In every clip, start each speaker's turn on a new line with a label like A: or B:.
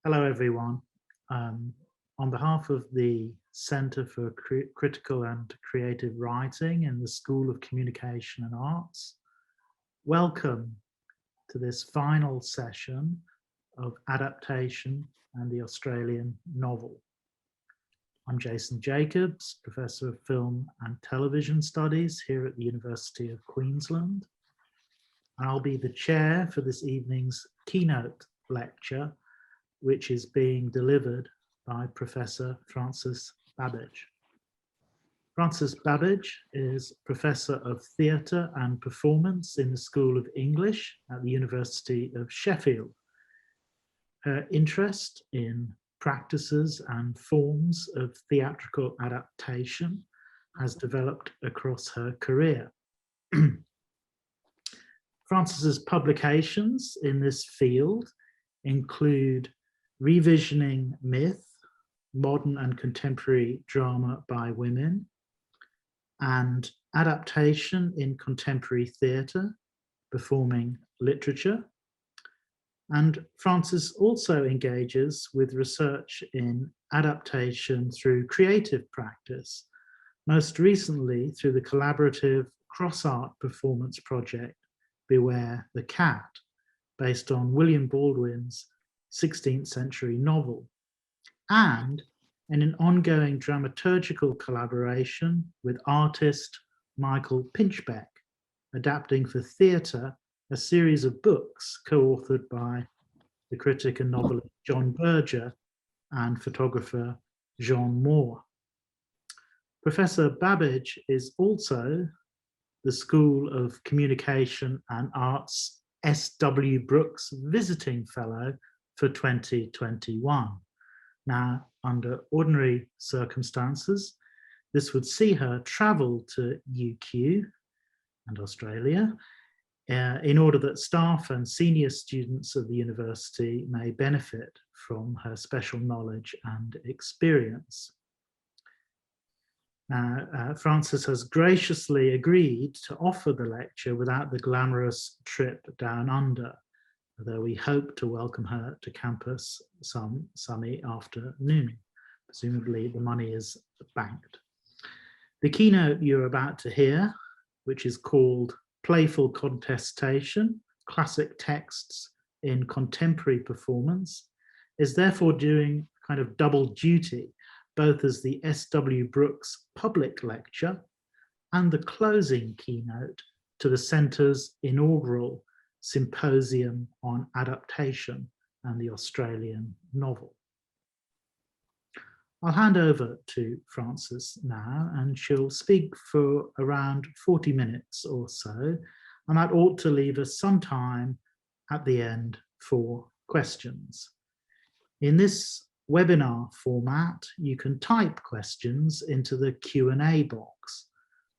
A: Hello, everyone. On behalf of the Centre for Critical and Creative Writing in the School of Communication and Arts, welcome to this final session of Adaptation and the Australian Novel. I'm Jason Jacobs, Professor of Film and Television Studies here at the University of Queensland. And I'll be the chair for this evening's keynote lecture, which is being delivered by Professor Frances Babbage. Frances Babbage is Professor of Theatre and Performance in the School of English at the University of Sheffield. Her interest in practices and forms of theatrical adaptation has developed across her career. Frances's publications in this field include Revisioning Myth, Modern and Contemporary Drama by Women, and Adaptation in Contemporary Theatre, Performing Literature. And Frances also engages with research in adaptation through creative practice, most recently through the collaborative cross-art performance project, Beware the Cat, based on William Baldwin's 16th century novel, and in an ongoing dramaturgical collaboration with artist Michael Pinchbeck, adapting for theatre a series of books co-authored by the critic and novelist John Berger and photographer Jean Moore. Professor Babbage is also the School of Communication and Arts S.W. Brooks Visiting Fellow for 2021. Now, under ordinary circumstances, this would see her travel to UQ and Australia in order that staff and senior students of the university may benefit from her special knowledge and experience. Now, Frances has graciously agreed to offer the lecture without the glamorous trip down under, although we hope to welcome her to campus some sunny afternoon. Presumably the money is banked. The keynote you're about to hear, which is called Playful Contestation, Classic Texts in Contemporary Performance, is therefore doing kind of double duty, both as the S.W. Brooks public lecture and the closing keynote to the Centre's inaugural Symposium on Adaptation and the Australian Novel. I'll hand over to Frances now, and she'll speak for around 40 minutes or so, and that ought to leave us some time at the end for questions. In this webinar format, you can type questions into the Q&A box,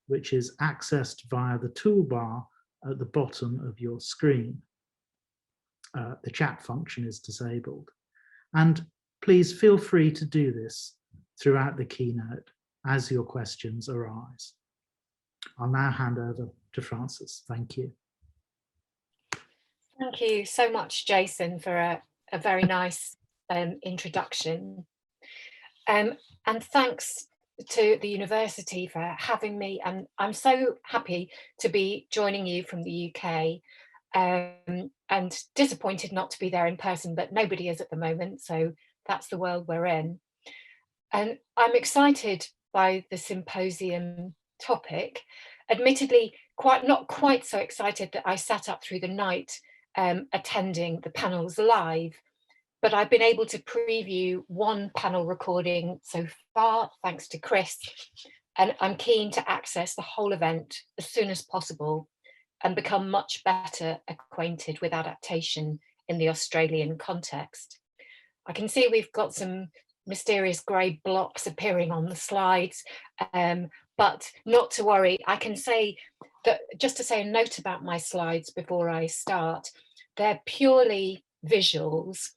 A: which is accessed via the toolbar at the bottom of your screen. The chat function is disabled. And please feel free to do this throughout the keynote as your questions arise. I'll now hand over to Frances. Thank you.
B: Thank you so much, Jason, for a very nice introduction. And thanks to the university for having me. And I'm so happy to be joining you from the UK, and disappointed not to be there in person, but nobody is at the moment. So that's the world we're in. And I'm excited by the symposium topic. Admittedly, not quite so excited that I sat up through the night attending the panels live, but I've been able to preview one panel recording so far, thanks to Chris, and I'm keen to access the whole event as soon as possible and become much better acquainted with adaptation in the Australian context. I can see we've got some mysterious grey blocks appearing on the slides, but not to worry. I can say that, just to say a note about my slides before I start, they're purely visuals.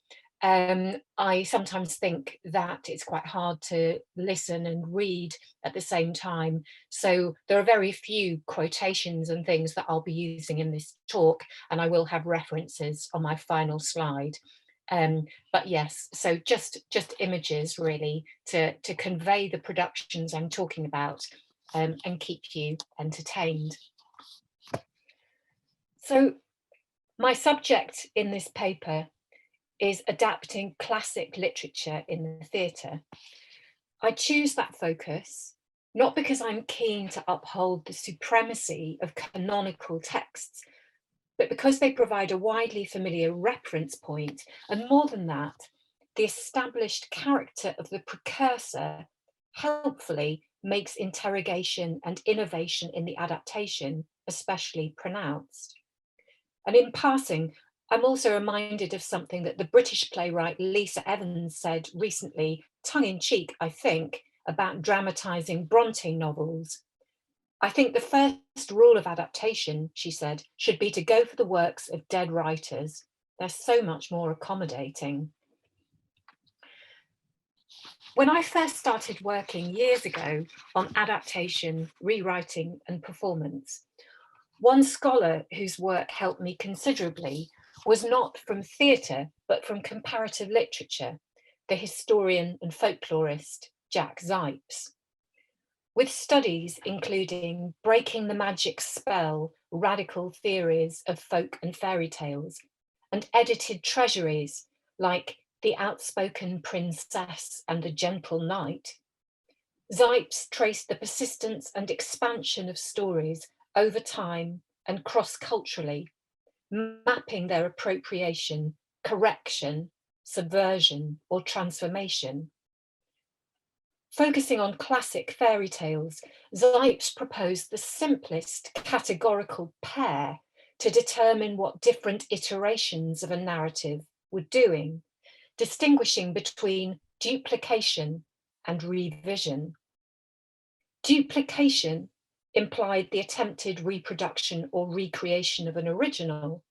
B: I sometimes think that it's quite hard to listen and read at the same time. So there are very few quotations and things that I'll be using in this talk, and I will have references on my final slide. But yes, so just images really to convey the productions I'm talking about and keep you entertained. So my subject in this paper is adapting classic literature in the theatre. I choose that focus not because I'm keen to uphold the supremacy of canonical texts, but because they provide a widely familiar reference point, and more than that, the established character of the precursor helpfully makes interrogation and innovation in the adaptation especially pronounced. And in passing, I'm also reminded of something that the British playwright Lisa Evans said recently, tongue-in-cheek, I think, about dramatising Bronte novels. I think the first rule of adaptation, she said, should be to go for the works of dead writers. They're so much more accommodating. When I first started working years ago on adaptation, rewriting and performance, one scholar whose work helped me considerably was not from theatre, but from comparative literature, the historian and folklorist Jack Zipes. With studies including Breaking the Magic Spell, Radical Theories of Folk and Fairy Tales, and edited treasuries like The Outspoken Princess and the Gentle Knight, Zipes traced the persistence and expansion of stories over time and cross-culturally, mapping their appropriation, correction, subversion, or transformation. Focusing on classic fairy tales, Zipes proposed the simplest categorical pair to determine what different iterations of a narrative were doing, distinguishing between duplication and revision. Duplication implied the attempted reproduction or recreation of an original.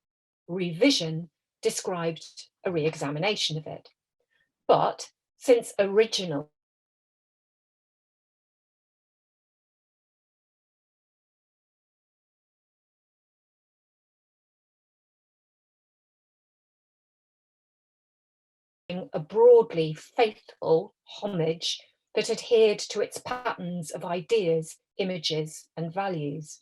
B: Revision described a re-examination of it. But since original a broadly faithful homage that adhered to its patterns of ideas, images, and values.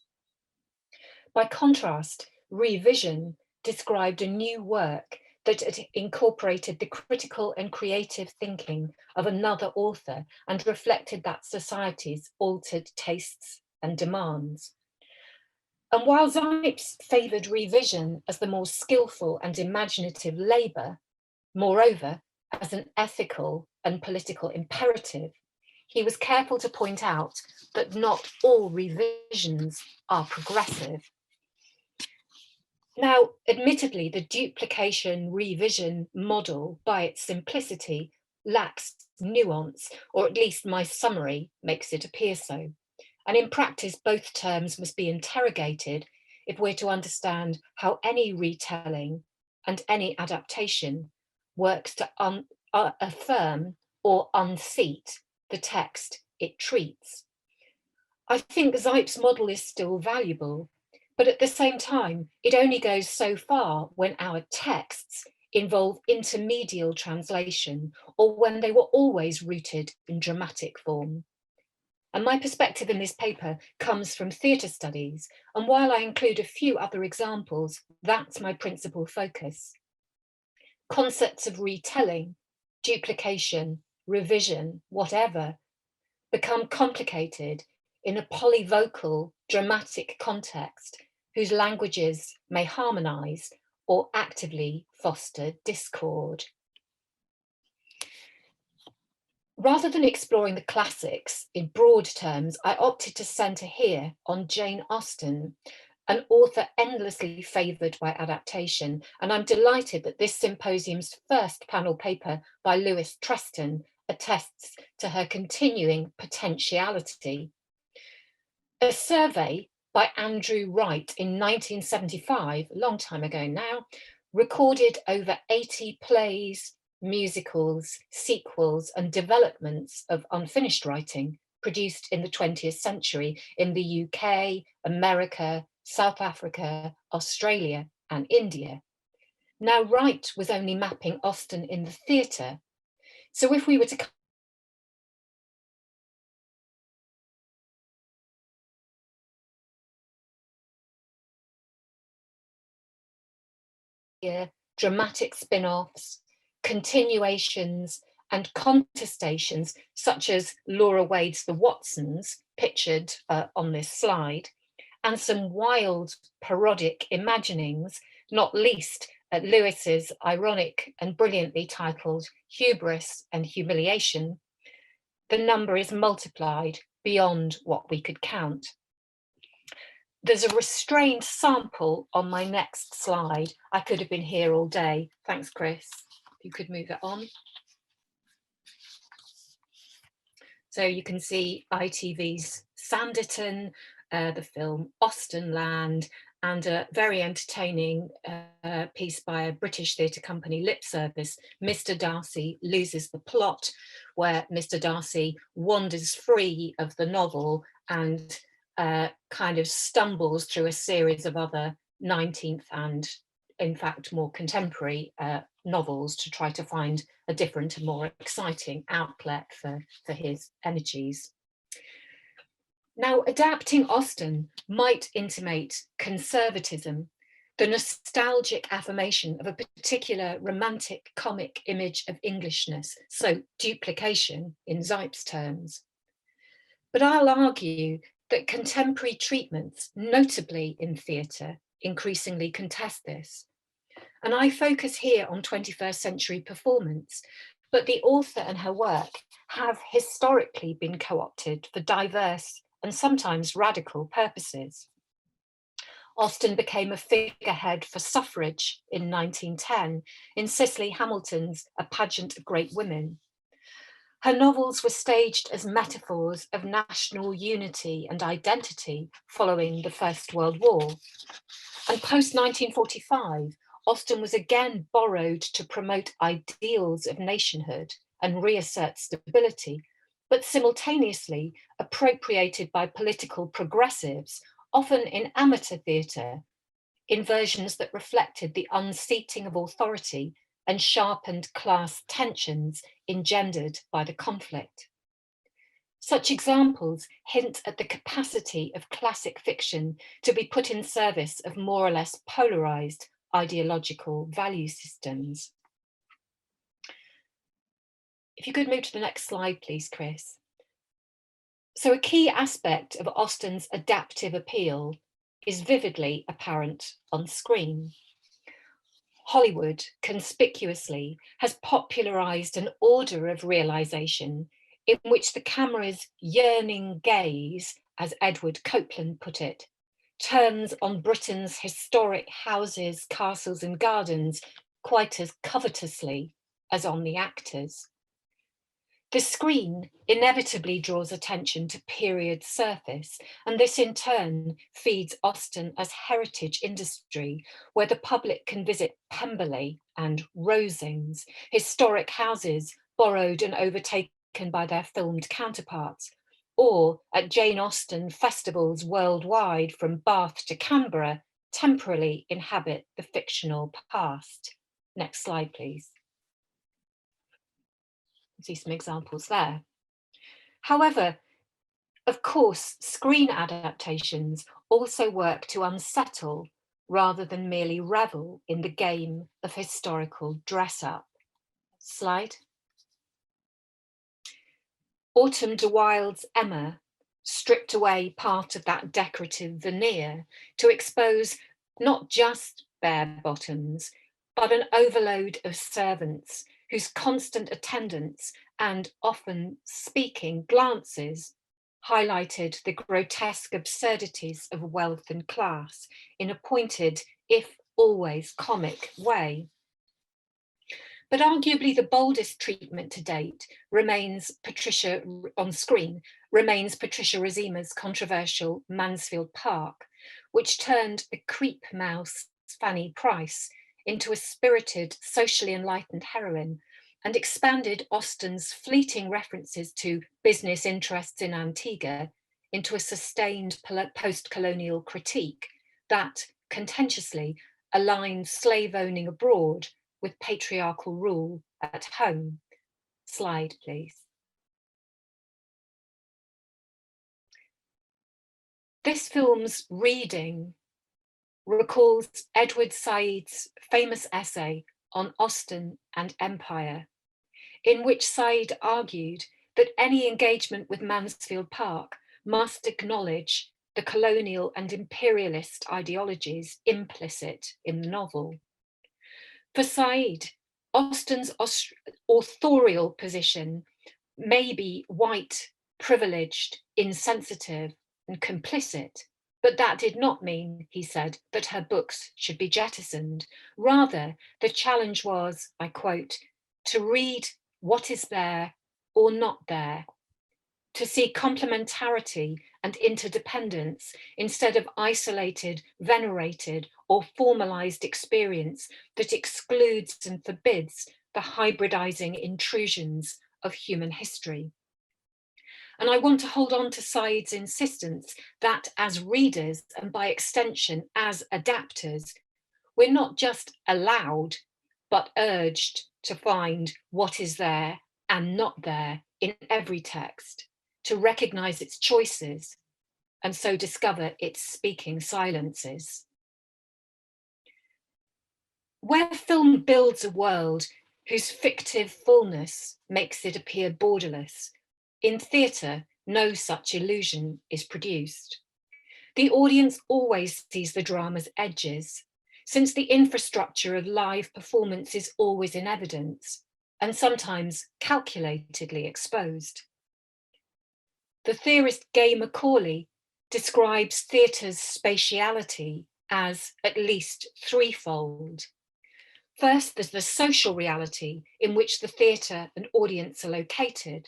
B: By contrast, revision described a new work that had incorporated the critical and creative thinking of another author and reflected that society's altered tastes and demands. And while Zipes favoured revision as the more skillful and imaginative labour, moreover, as an ethical and political imperative, he was careful to point out that not all revisions are progressive. Now, admittedly, the duplication revision model, by its simplicity, lacks nuance, or at least my summary makes it appear so. And in practice, both terms must be interrogated if we're to understand how any retelling and any adaptation works to affirm or unseat the text it treats. I think Zipes' model is still valuable, but at the same time, it only goes so far when our texts involve intermedial translation or when they were always rooted in dramatic form. And my perspective in this paper comes from theatre studies, and while I include a few other examples, that's my principal focus. Concepts of retelling, duplication, revision, whatever, become complicated in a polyvocal, dramatic context whose languages may harmonise or actively foster discord. Rather than exploring the classics in broad terms, I opted to centre here on Jane Austen, an author endlessly favoured by adaptation, and I'm delighted that this symposium's first panel paper by Lewis Treston attests to her continuing potentiality. A survey by Andrew Wright in 1975, a long time ago now, recorded over 80 plays, musicals, sequels, and developments of unfinished writing produced in the 20th century in the UK, America, South Africa, Australia, and India. Now Wright was only mapping Austen in the theatre. So if we were to dramatic spin-offs, continuations, and contestations, such as Laura Wade's The Watsons, pictured on this slide, and some wild parodic imaginings, not least at Lewis's ironic and brilliantly titled Hubris and Humiliation, the number is multiplied beyond what we could count. There's a restrained sample on my next slide. I could have been here all day. Thanks, Chris. If you could move it on. So you can see ITV's Sanditon, the film Austenland, and a very entertaining piece by a British theatre company, Lip Service, Mr. Darcy Loses the Plot, where Mr. Darcy wanders free of the novel and kind of stumbles through a series of other 19th and, in fact, more contemporary novels to try to find a different and more exciting outlet for his energies. Now, adapting Austen might intimate conservatism, the nostalgic affirmation of a particular romantic comic image of Englishness, so duplication in Zipf's terms. But I'll argue that contemporary treatments, notably in theatre, increasingly contest this. And I focus here on 21st century performance, but the author and her work have historically been co-opted for diverse and sometimes radical purposes. Austen became a figurehead for suffrage in 1910 in Cicely Hamilton's A Pageant of Great Women. Her novels were staged as metaphors of national unity and identity following the First World War. And post-1945, Austen was again borrowed to promote ideals of nationhood and reassert stability, but simultaneously appropriated by political progressives, often in amateur theatre, in versions that reflected the unseating of authority and sharpened class tensions engendered by the conflict. Such examples hint at the capacity of classic fiction to be put in service of more or less polarized ideological value systems. If you could move to the next slide, please, Chris. So a key aspect of Austen's adaptive appeal is vividly apparent on screen. Hollywood conspicuously has popularized an order of realization in which the camera's yearning gaze, as Edward Copeland put it, turns on Britain's historic houses, castles and gardens quite as covetously as on the actors. The screen inevitably draws attention to period surface, and this in turn feeds Austen as heritage industry, where the public can visit Pemberley and Rosings, historic houses borrowed and overtaken by their filmed counterparts, or at Jane Austen festivals worldwide from Bath to Canberra, temporarily inhabit the fictional past. Next slide, please. See some examples there. However, of course, screen adaptations also work to unsettle rather than merely revel in the game of historical dress-up. Slide. Autumn de Wilde's Emma stripped away part of that decorative veneer to expose not just bare bottoms, but an overload of servants whose constant attendance and often speaking glances highlighted the grotesque absurdities of wealth and class in a pointed, if always comic way. But arguably the boldest treatment to date remains Patricia Rizima's controversial Mansfield Park, which turned the creep mouse Fanny Price into a spirited, socially enlightened heroine and expanded Austen's fleeting references to business interests in Antigua into a sustained post-colonial critique that, contentiously, aligns slave owning abroad with patriarchal rule at home. Slide, please. This film's reading recalls Edward Said's famous essay on Austen and Empire, in which Said argued that any engagement with Mansfield Park must acknowledge the colonial and imperialist ideologies implicit in the novel. For Said, Austen's authorial position may be white, privileged, insensitive, and complicit, but that did not mean, he said, that her books should be jettisoned. Rather, the challenge was, I quote, to read what is there or not there, to see complementarity and interdependence instead of isolated, venerated, or formalized experience that excludes and forbids the hybridizing intrusions of human history. And I want to hold on to Said's insistence that as readers, and by extension as adapters, we're not just allowed, but urged to find what is there and not there in every text, to recognize its choices, and so discover its speaking silences. Where film builds a world whose fictive fullness makes it appear borderless, in theatre, no such illusion is produced. The audience always sees the drama's edges, since the infrastructure of live performance is always in evidence, and sometimes calculatedly exposed. The theorist Gay Macaulay describes theatre's spatiality as at least threefold. First, there's the social reality in which the theatre and audience are located.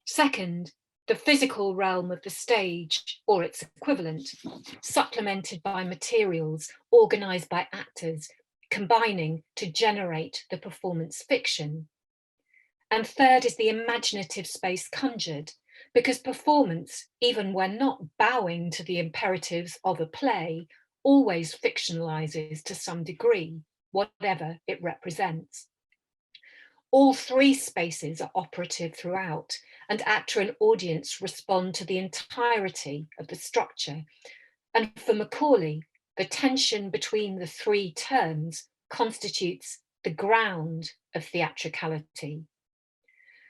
B: Second, the physical realm of the stage or its equivalent, supplemented by materials organized by actors, combining to generate the performance fiction. And third is the imaginative space conjured, because performance, even when not bowing to the imperatives of a play, always fictionalizes to some degree, whatever it represents. All three spaces are operative throughout, and actor and audience respond to the entirety of the structure. And for Macaulay, the tension between the three terms constitutes the ground of theatricality.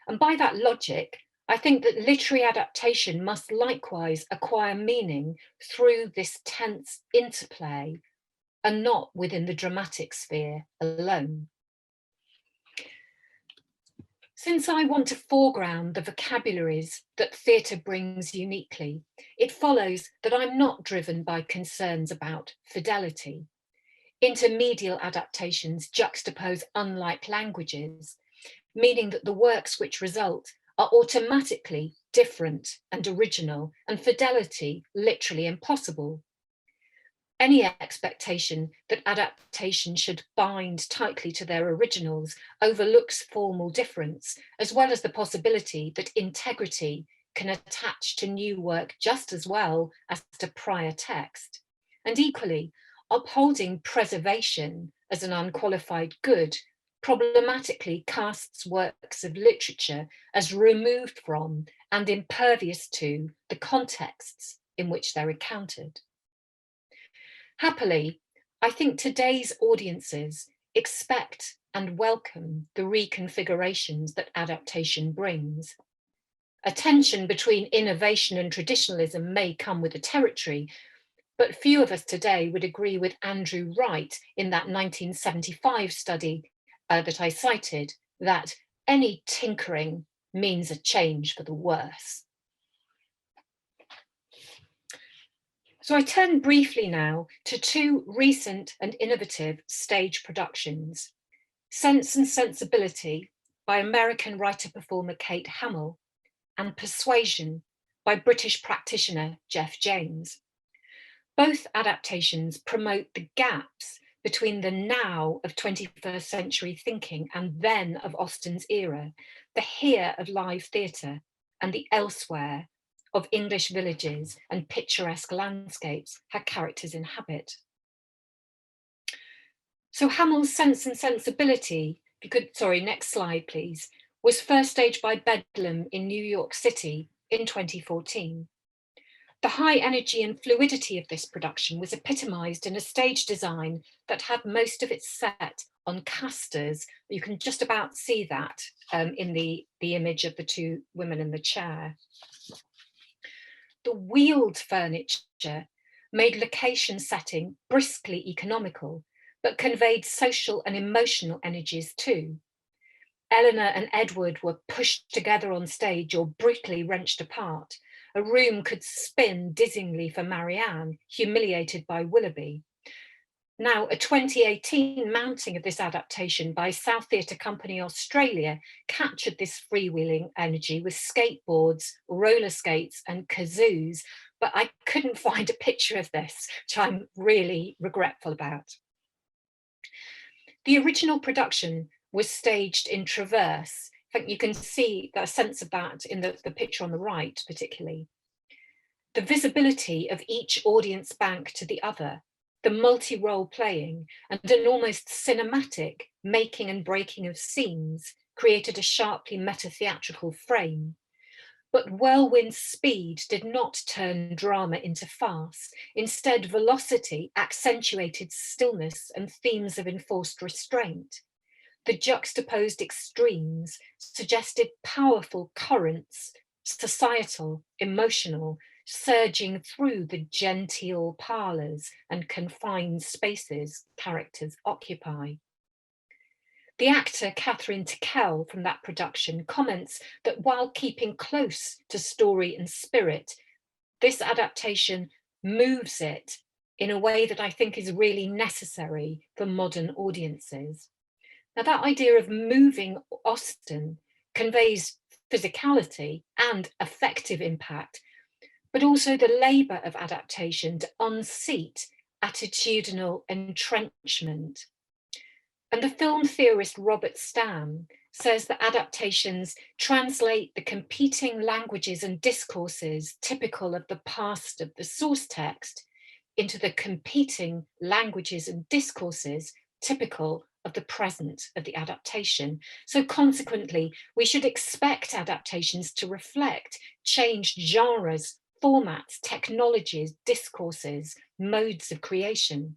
B: And by that logic, I think that literary adaptation must likewise acquire meaning through this tense interplay and not within the dramatic sphere alone. Since I want to foreground the vocabularies that theatre brings uniquely, it follows that I'm not driven by concerns about fidelity. Intermedial adaptations juxtapose unlike languages, meaning that the works which result are automatically different and original, and fidelity literally impossible. Any expectation that adaptation should bind tightly to their originals overlooks formal difference, as well as the possibility that integrity can attach to new work just as well as to prior text. And equally, upholding preservation as an unqualified good problematically casts works of literature as removed from and impervious to the contexts in which they're encountered. Happily, I think today's audiences expect and welcome the reconfigurations that adaptation brings. A tension between innovation and traditionalism may come with the territory, but few of us today would agree with Andrew Wright in that 1975 study that I cited, that any tinkering means a change for the worse. So I turn briefly now to two recent and innovative stage productions, Sense and Sensibility by American writer-performer Kate Hamill, and Persuasion by British practitioner Jeff James. Both adaptations promote the gaps between the now of 21st century thinking and then of Austen's era, the here of live theatre and the elsewhere of English villages and picturesque landscapes her characters inhabit. So Hamill's Sense and Sensibility, if you could, sorry, next slide, please, was first staged by Bedlam in New York City in 2014. The high energy and fluidity of this production was epitomised in a stage design that had most of its set on casters. You can just about see that in the image of the two women in the chair. The wheeled furniture made location setting briskly economical, but conveyed social and emotional energies too. Eleanor and Edward were pushed together on stage or brutally wrenched apart. A room could spin dizzyingly for Marianne, humiliated by Willoughby. Now, a 2018 mounting of this adaptation by South Theatre Company Australia captured this freewheeling energy with skateboards, roller skates and kazoos, but I couldn't find a picture of this, which I'm really regretful about. The original production was staged in traverse. In fact, you can see a sense of that in the picture on the right, particularly. The visibility of each audience bank to the other, the multi-role playing, and an almost cinematic making and breaking of scenes created a sharply meta-theatrical frame. But whirlwind speed did not turn drama into farce. Instead, velocity accentuated stillness and themes of enforced restraint. The juxtaposed extremes suggested powerful currents, societal, emotional, surging through the genteel parlours and confined spaces characters occupy. The actor Catherine Tickell from that production comments that while keeping close to story and spirit, this adaptation moves it in a way that I think is really necessary for modern audiences. Now, that idea of moving Austen conveys physicality and affective impact, but also the labour of adaptation to unseat attitudinal entrenchment. And the film theorist Robert Stam says that adaptations translate the competing languages and discourses typical of the past of the source text into the competing languages and discourses typical of the present of the adaptation. So consequently, we should expect adaptations to reflect changed genres, formats, technologies, discourses, modes of creation.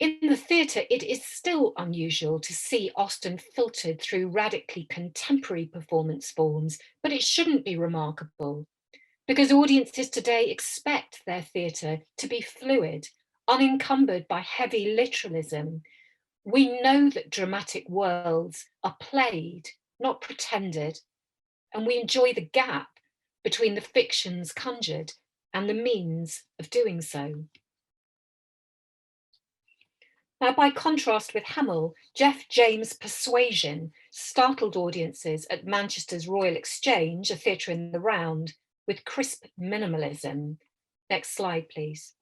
B: In the theatre, it is still unusual to see Austen filtered through radically contemporary performance forms, but it shouldn't be remarkable because audiences today expect their theatre to be fluid, unencumbered by heavy literalism. We know that dramatic worlds are played, not pretended, and we enjoy the gap between the fictions conjured and the means of doing so. Now, by contrast with Hamill, Jeff James' Persuasion startled audiences at Manchester's Royal Exchange, a theatre in the round, with crisp minimalism. Next slide, please.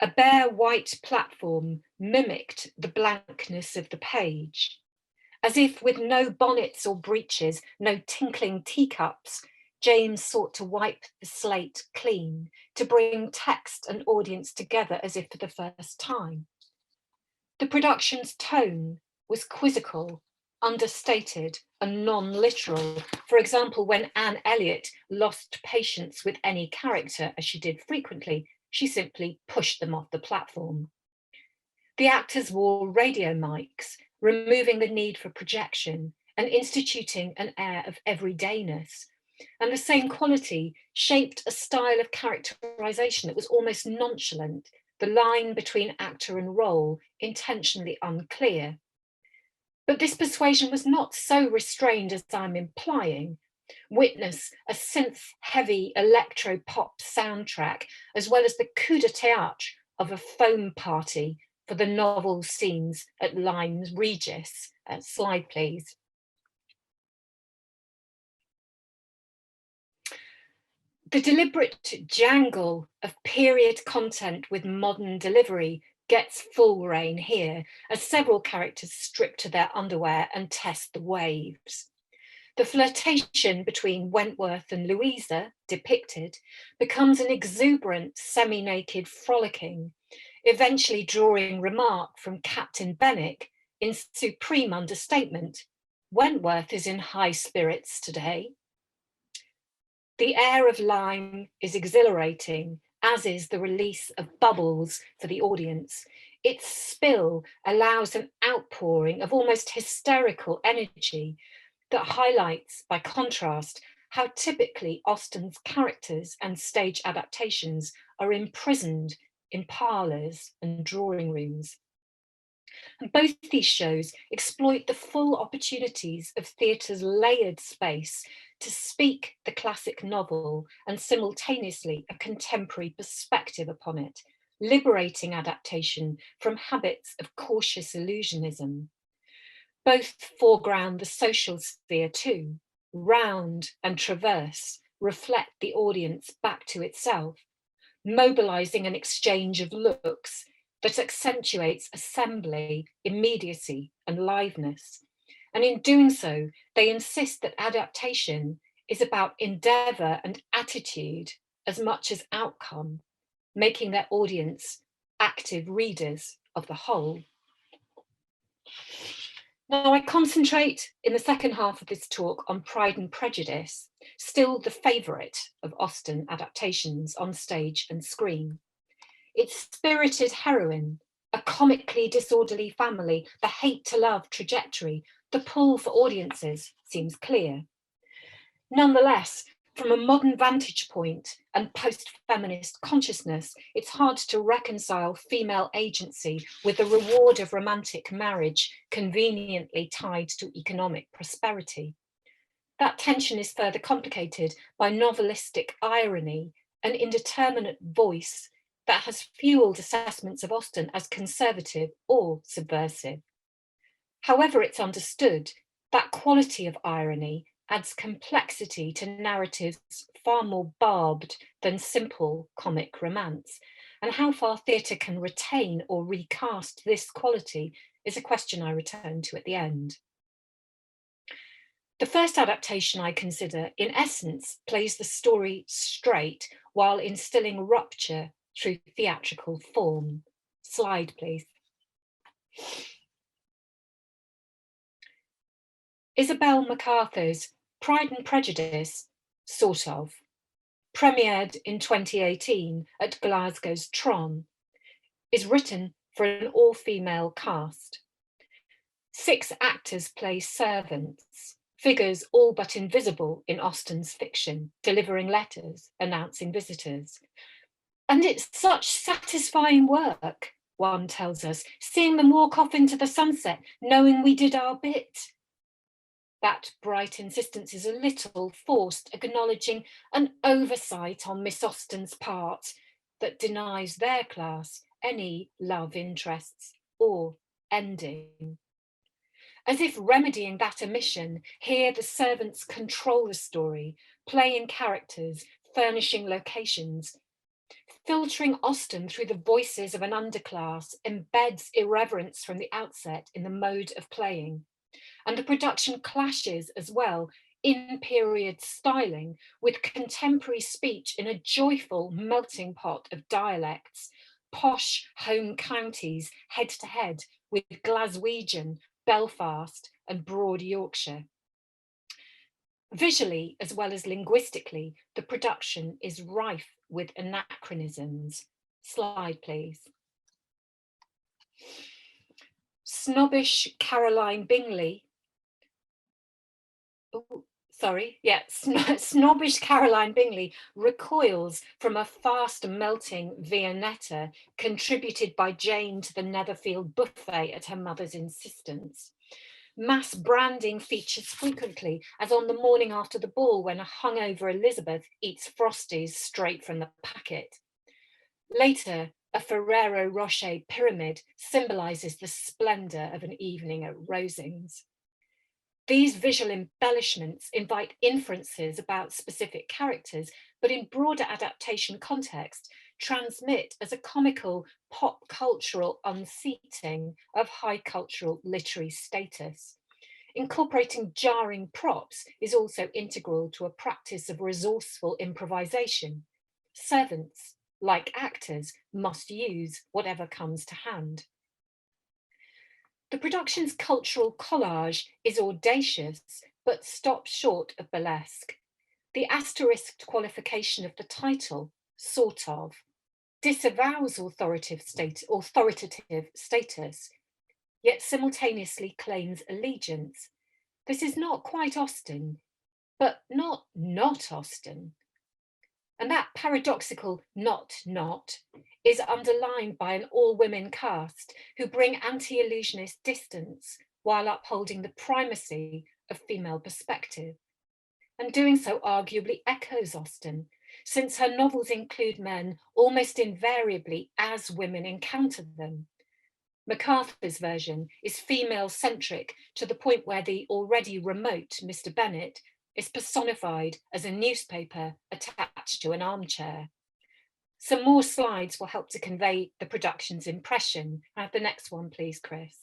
B: A bare white platform mimicked the blankness of the page, as if with no bonnets or breeches, no tinkling teacups, James sought to wipe the slate clean, to bring text and audience together as if for the first time. The production's tone was quizzical, understated, and non-literal. For example, when Anne Elliot lost patience with any character, as she did frequently, she simply pushed them off the platform. The actors wore radio mics, removing the need for projection and instituting an air of everydayness. And the same quality shaped a style of characterization that was almost nonchalant, the line between actor and role intentionally unclear. But this persuasion was not so restrained as I'm implying. Witness a synth-heavy electro-pop soundtrack, as well as the coup de théâtre of a foam party for the novel scenes at Lyme Regis. Slide, please. The deliberate jangle of period content with modern delivery gets full rein here, as several characters strip to their underwear and test the waves. The flirtation between Wentworth and Louisa, depicted, becomes an exuberant, semi-naked frolicking. eventually drawing remark from Captain Benwick in supreme understatement, "Wentworth is in high spirits today." The air of Lyme is exhilarating, as is the release of bubbles for the audience. Its spill allows an outpouring of almost hysterical energy that highlights, by contrast, how typically Austen's characters and stage adaptations are imprisoned in parlours and drawing rooms. And both these shows exploit the full opportunities of theatre's layered space to speak the classic novel and simultaneously a contemporary perspective upon it, liberating adaptation from habits of cautious illusionism. Both foreground the social sphere too. Round and traverse reflect the audience back to itself, mobilizing an exchange of looks that accentuates assembly, immediacy, and liveness. And in doing so, they insist that adaptation is about endeavor and attitude as much as outcome, making their audience active readers of the whole. Now, I concentrate in the second half of this talk on Pride and Prejudice, still the favourite of Austen adaptations on stage and screen. Its spirited heroine, a comically disorderly family, the hate to love trajectory, the pull for audiences seems clear. Nonetheless, from a modern vantage point and post-feminist consciousness, it's hard to reconcile female agency with the reward of romantic marriage conveniently tied to economic prosperity. That tension is further complicated by novelistic irony, an indeterminate voice that has fueled assessments of Austen as conservative or subversive. However it's understood, that quality of irony adds complexity to narratives far more barbed than simple comic romance. And how far theatre can retain or recast this quality is a question I return to at the end. The first adaptation I consider, in essence, plays the story straight while instilling rupture through theatrical form. Slide, please. Isabel MacArthur's Pride and Prejudice, sort of, premiered in 2018 at Glasgow's Tron, is written for an all-female cast. 6 actors play servants, figures all but invisible in Austen's fiction, delivering letters, announcing visitors. And it's such satisfying work, one tells us, seeing them walk off into the sunset, knowing we did our bit. That bright insistence is a little forced, acknowledging an oversight on Miss Austen's part that denies their class any love interests or ending. As if remedying that omission, here the servants control the story, playing characters, furnishing locations. Filtering Austen through the voices of an underclass embeds irreverence from the outset in the mode of playing. And the production clashes as well in period styling with contemporary speech in a joyful melting pot of dialects, posh home counties head to head with Glaswegian, Belfast and Broad Yorkshire. Visually, as well as linguistically, the production is rife with anachronisms. Slide, please. Snobbish Caroline Bingley. Snobbish Caroline Bingley recoils from a fast melting Viennetta contributed by Jane to the Netherfield buffet at her mother's insistence. Mass branding features frequently, as on the morning after the ball when a hungover Elizabeth eats Frosties straight from the packet. Later, a Ferrero Rocher pyramid symbolises the splendour of an evening at Rosings. These visual embellishments invite inferences about specific characters, but in broader adaptation context, transmit as a comical pop cultural unseating of high cultural literary status. Incorporating jarring props is also integral to a practice of resourceful improvisation. Servants, like actors, must use whatever comes to hand. The production's cultural collage is audacious, but stops short of burlesque. The asterisked qualification of the title, sort of, disavows authoritative status, yet simultaneously claims allegiance. This is not quite Austen, but not Austen. And that paradoxical not is underlined by an all-women cast who bring anti-illusionist distance while upholding the primacy of female perspective. And doing so arguably echoes Austen, since her novels include men almost invariably as women encounter them. MacArthur's version is female-centric to the point where the already remote Mr. Bennet is personified as a newspaper attached to an armchair. Some more slides will help to convey the production's impression. Have the next one, please, Chris.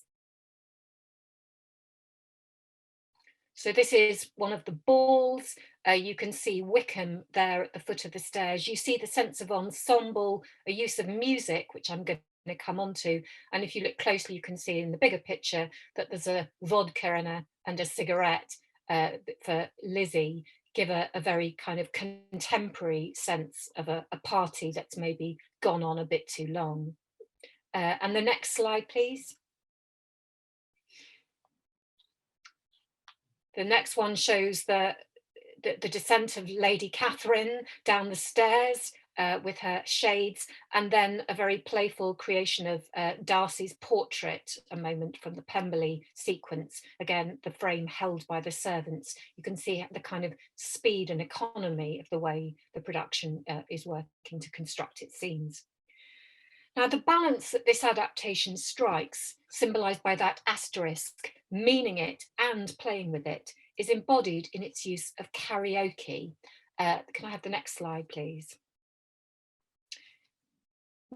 B: So this is one of the balls. You can see Wickham there at the foot of the stairs. You see the sense of ensemble, a use of music, which I'm going to come on to. And if you look closely, you can see in the bigger picture that there's a vodka and a cigarette for Lizzie, give a very kind of contemporary sense of a party that's maybe gone on a bit too long. And the next slide, please. The next one shows the descent of Lady Catherine down the stairs with her shades, and then a very playful creation of Darcy's portrait, a moment from the Pemberley sequence. Again, the frame held by the servants. You can see the kind of speed and economy of the way the production is working to construct its scenes. Now, the balance that this adaptation strikes, symbolised by that asterisk, meaning it and playing with it, is embodied in its use of karaoke. Can I have the next slide, please?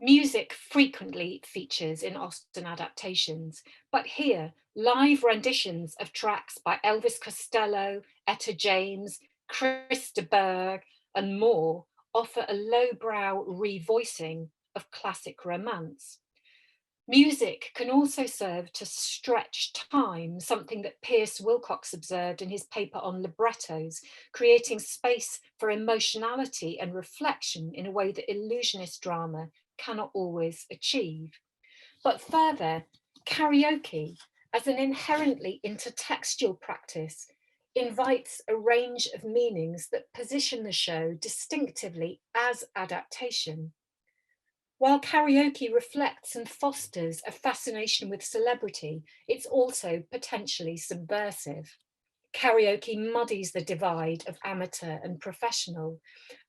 B: Music frequently features in Austen adaptations, but here, live renditions of tracks by Elvis Costello, Etta James, Chris de Burgh, and more offer a lowbrow revoicing of classic romance. Music can also serve to stretch time, something that Pierce Wilcox observed in his paper on librettos, creating space for emotionality and reflection in a way that illusionist drama cannot always achieve. But further, karaoke, as an inherently intertextual practice, invites a range of meanings that position the show distinctively as adaptation. While karaoke reflects and fosters a fascination with celebrity, it's also potentially subversive. Karaoke muddies the divide of amateur and professional,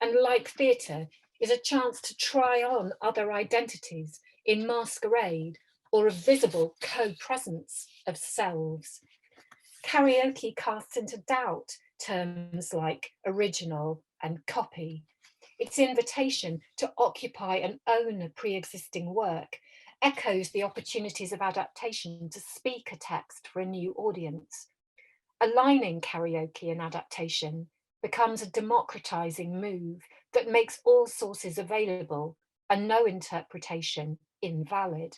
B: and like theatre, is a chance to try on other identities in masquerade or a visible co-presence of selves. Karaoke casts into doubt terms like original and copy. Its invitation to occupy and own a pre-existing work echoes the opportunities of adaptation to speak a text for a new audience. Aligning karaoke and adaptation becomes a democratizing move that makes all sources available and no interpretation invalid.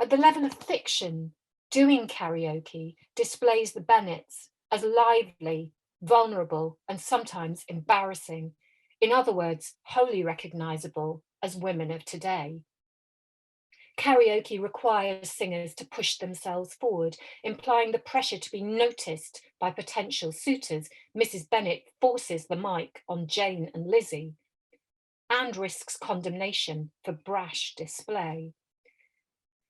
B: At the level of fiction, doing karaoke displays the Bennets as lively, vulnerable, and sometimes embarrassing. In other words, wholly recognizable as women of today. Karaoke requires singers to push themselves forward, implying the pressure to be noticed by potential suitors. Mrs. Bennet forces the mic on Jane and Lizzie and risks condemnation for brash display.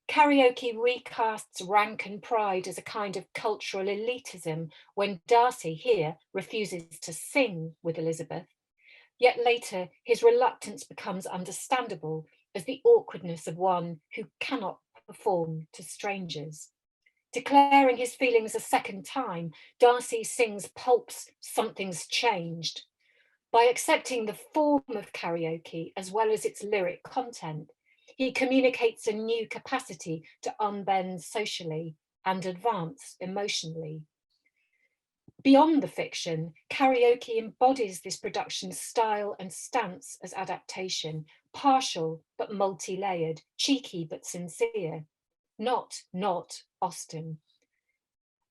B: Karaoke recasts rank and pride as a kind of cultural elitism when Darcy here refuses to sing with Elizabeth. Yet later, his reluctance becomes understandable as the awkwardness of one who cannot perform to strangers. Declaring his feelings a second time, Darcy sings Pulp's Something's Changed. By accepting the form of karaoke as well as its lyric content, he communicates a new capacity to unbend socially and advance emotionally. Beyond the fiction, karaoke embodies this production's style and stance as adaptation, partial but multi-layered, cheeky but sincere. Not Austen.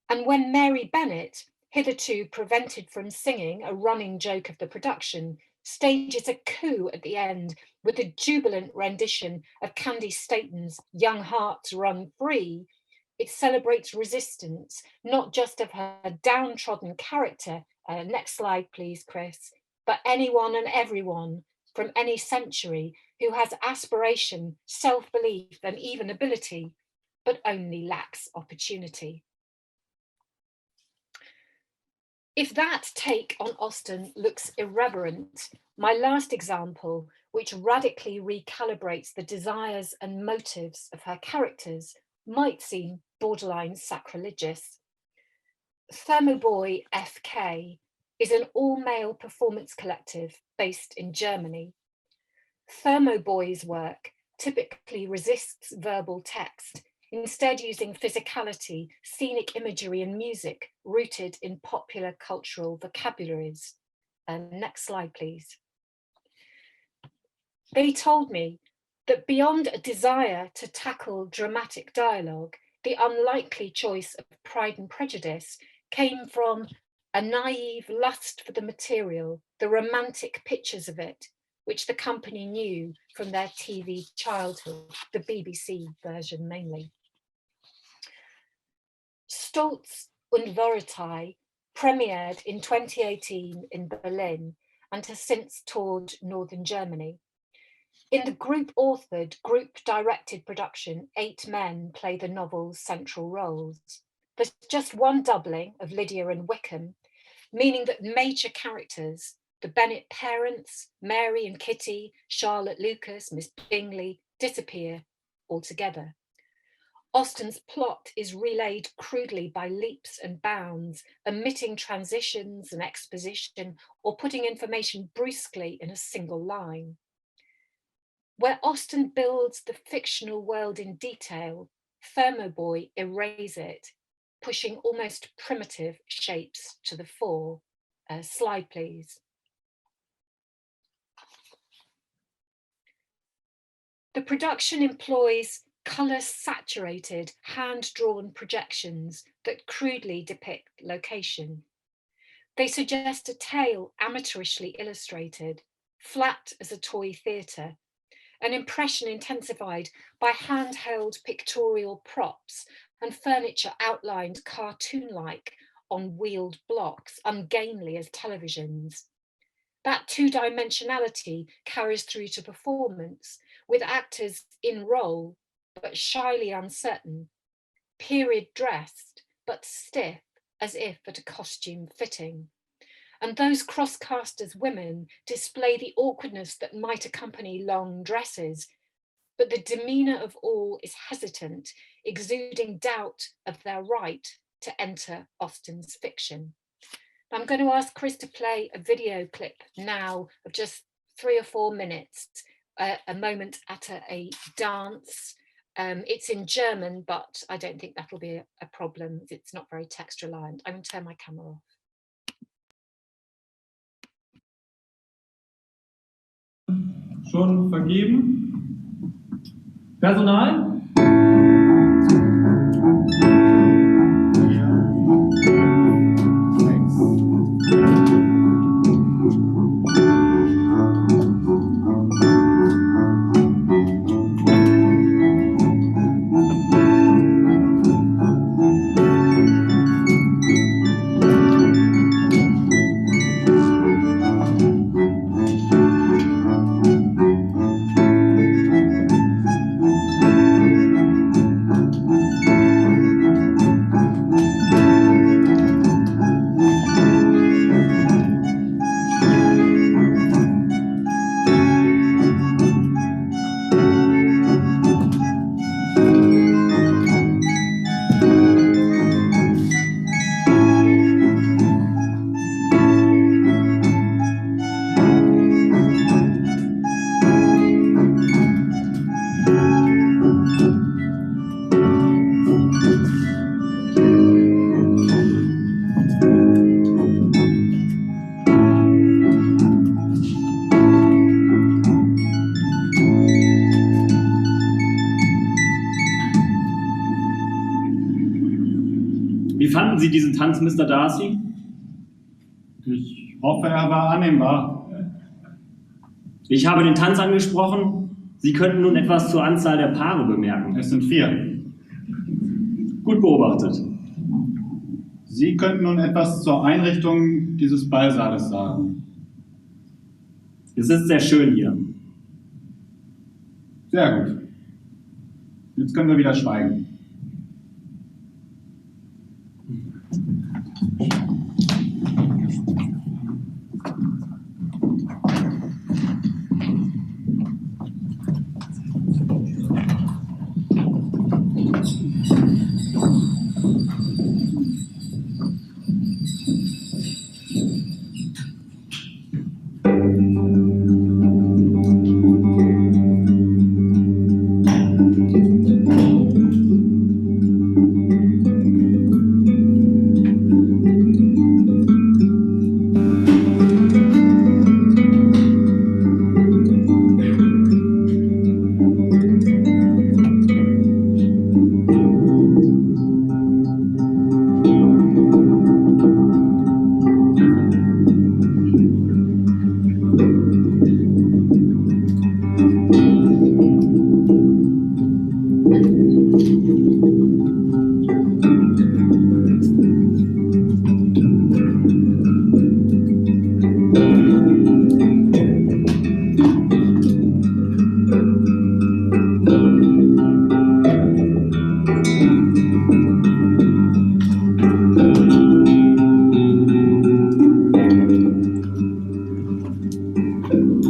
B: And when Mary Bennet, hitherto prevented from singing, a running joke of the production, stages a coup at the end with a jubilant rendition of Candy Staton's Young Hearts Run Free, it celebrates resistance, not just of her downtrodden character, next slide please, Chris, but anyone and everyone from any century who has aspiration, self-belief and even ability, but only lacks opportunity. If that take on Austen looks irreverent, my last example, which radically recalibrates the desires and motives of her characters, might seem borderline sacrilegious. Thermoboy FK is an all-male performance collective based in Germany. Thermoboy's work typically resists verbal text, instead using physicality, scenic imagery and music rooted in popular cultural vocabularies. Next slide, please. They told me that beyond a desire to tackle dramatic dialogue, the unlikely choice of Pride and Prejudice came from a naive lust for the material, the romantic pictures of it, which the company knew from their TV childhood, the BBC version mainly. Stolz und Volatil premiered in 2018 in Berlin and has since toured Northern Germany. In the group-authored, group-directed production, 8 men play the novel's central roles. There's just one doubling of Lydia and Wickham, meaning that major characters, the Bennet parents, Mary and Kitty, Charlotte Lucas, Miss Bingley, disappear altogether. Austen's plot is relayed crudely by leaps and bounds, omitting transitions and exposition, or putting information brusquely in a single line. Where Austen builds the fictional world in detail, Thermoboy erases it, pushing almost primitive shapes to the fore. Slide, please. The production employs colour-saturated, hand-drawn projections that crudely depict location. They suggest a tale amateurishly illustrated, flat as a toy theatre, an impression intensified by handheld pictorial props and furniture outlined cartoon-like on wheeled blocks, ungainly as televisions. That two-dimensionality carries through to performance, with actors in role, but shyly uncertain, period dressed, but stiff as if at a costume fitting. And those cross-cast as women display the awkwardness that might accompany long dresses, but the demeanour of all is hesitant, exuding doubt of their right to enter Austen's fiction. I'm going to ask Chris to play a video clip now of just 3 or 4 minutes, a moment at a dance. It's in German, but I don't think that'll be a problem. It's not very text reliant. I'm going to turn my camera off.
C: Schon vergeben. Personal? Sie diesen Tanz, Mr. Darcy?
D: Ich hoffe, er war annehmbar.
C: Ich habe den Tanz angesprochen. Sie könnten nun etwas zur Anzahl der Paare bemerken.
D: Es sind 4.
C: Gut beobachtet.
D: Sie könnten nun etwas zur Einrichtung dieses Ballsaales sagen.
C: Es ist sehr schön hier.
D: Sehr gut. Jetzt können wir wieder schweigen.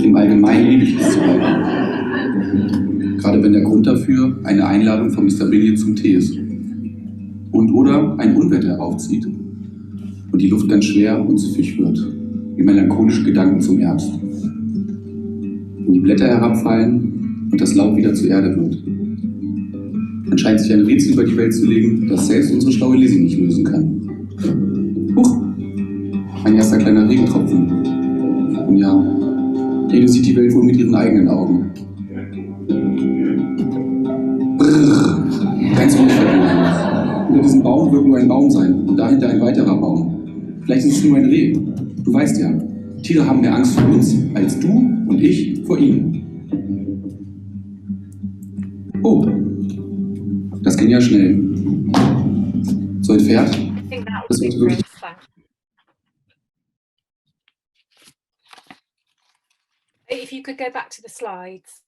E: Im Allgemeinen liebe ich es zu reiten. Gerade wenn der Grund dafür eine Einladung von Mr. Billy zum Tee ist. Und oder ein Unwetter heraufzieht und die Luft dann schwer und süffig wird, wie melancholische Gedanken zum Herbst. Wenn die Blätter herabfallen und das Laub wieder zur Erde wird. Dann scheint sich ein Rätsel über die Welt zu legen, das selbst unsere schlaue Lizzie nicht lösen kann. Huch! Ein erster kleiner Regentropfen. Und ja, jede sieht die Welt wohl mit ihren eigenen Augen. Brrr, ganz unverblümt. Unter diesem Baum wird nur ein Baum sein und dahinter ein weiterer Baum. Vielleicht ist es nur ein Reh. Du weißt ja, Tiere haben mehr Angst vor uns als du und ich vor ihnen. Oh, das ging ja schnell. So ein Pferd? Das sollte wirklich.
B: If you could go back to the slides.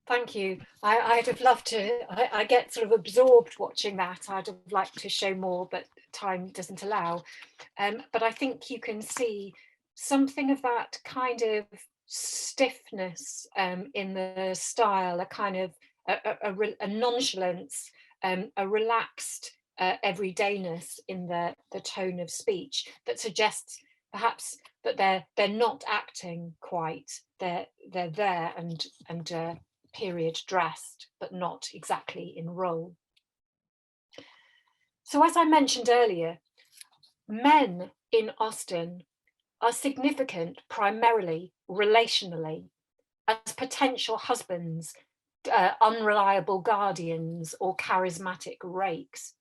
B: Thank you. I'd have loved to, I get sort of absorbed watching that. I'd have liked to show more, but time doesn't allow. But I think you can see something of that kind of stiffness in the style, a kind of a nonchalance, a relaxed everydayness in the tone of speech that suggests perhaps that they're not acting quite. They're there and period dressed, but not exactly in role. So as I mentioned earlier, men in Austen are significant primarily relationally as potential husbands, unreliable guardians, or charismatic rakes.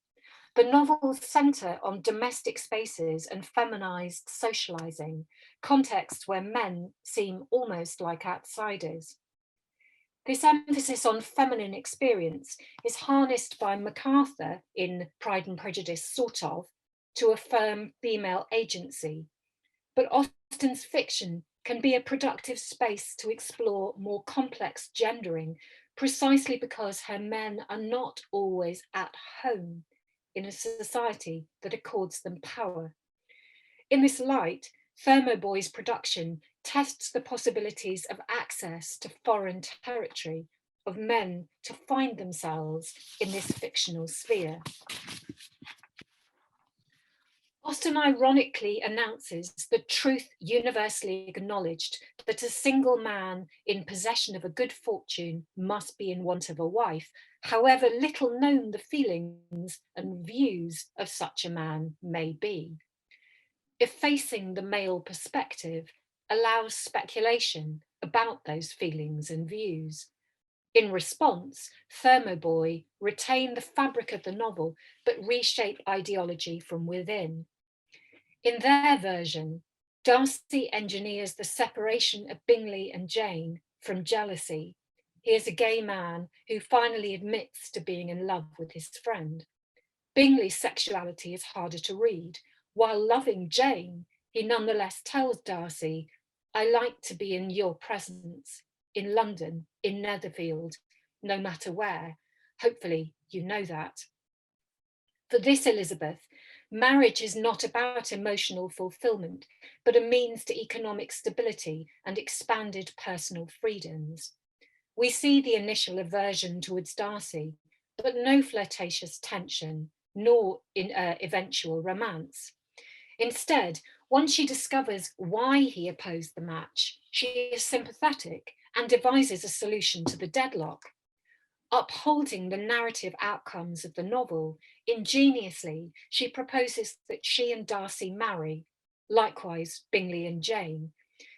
B: The novels centre on domestic spaces and feminized socializing, contexts where men seem almost like outsiders. This emphasis on feminine experience is harnessed by MacArthur in Pride and Prejudice, sort of, to affirm female agency. But Austen's fiction can be a productive space to explore more complex gendering, precisely because her men are not always at home in a society that accords them power. In this light, Thermoboy's production tests the possibilities of access to foreign territory, of men to find themselves in this fictional sphere. Austen ironically announces the truth universally acknowledged that a single man in possession of a good fortune must be in want of a wife, however little known the feelings and views of such a man may be. Effacing the male perspective allows speculation about those feelings and views. In response, Thermoboy retain the fabric of the novel, but reshape ideology from within. In their version, Darcy engineers the separation of Bingley and Jane from jealousy. He is a gay man who finally admits to being in love with his friend. Bingley's sexuality is harder to read. While loving Jane, he nonetheless tells Darcy, "I like to be in your presence, in London, in Netherfield, no matter where. Hopefully you know that." For this Elizabeth, marriage is not about emotional fulfillment, but a means to economic stability and expanded personal freedoms. We see the initial aversion towards Darcy, but no flirtatious tension, nor in eventual romance. Instead, once she discovers why he opposed the match, she is sympathetic and devises a solution to the deadlock. Upholding the narrative outcomes of the novel, ingeniously, she proposes that she and Darcy marry, likewise Bingley and Jane.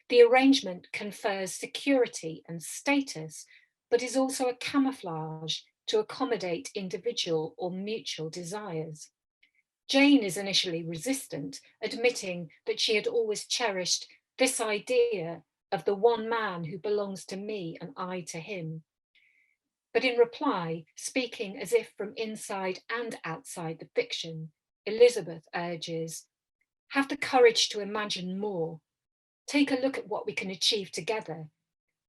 B: The arrangement confers security and status, but is also a camouflage to accommodate individual or mutual desires. Jane is initially resistant, admitting that she had always cherished this idea of the one man who belongs to me and I to him. But in reply, speaking as if from inside and outside the fiction, Elizabeth urges, "Have the courage to imagine more. Take a look at what we can achieve together.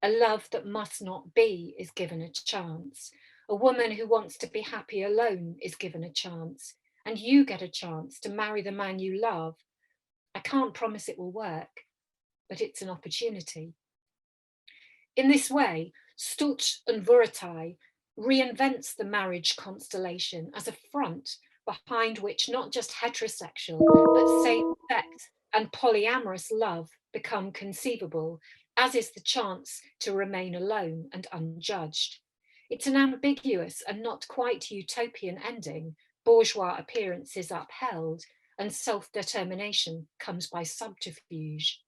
B: A love that must not be is given a chance. A woman who wants to be happy alone is given a chance. And you get a chance to marry the man you love. I can't promise it will work, but it's an opportunity." In this way, Stulz and Vuratai reinvents the marriage constellation as a front behind which not just heterosexual, but same-sex and polyamorous love become conceivable, as is the chance to remain alone and unjudged. It's an ambiguous and not quite utopian ending. Bourgeois appearance is upheld, and self-determination comes by subterfuge.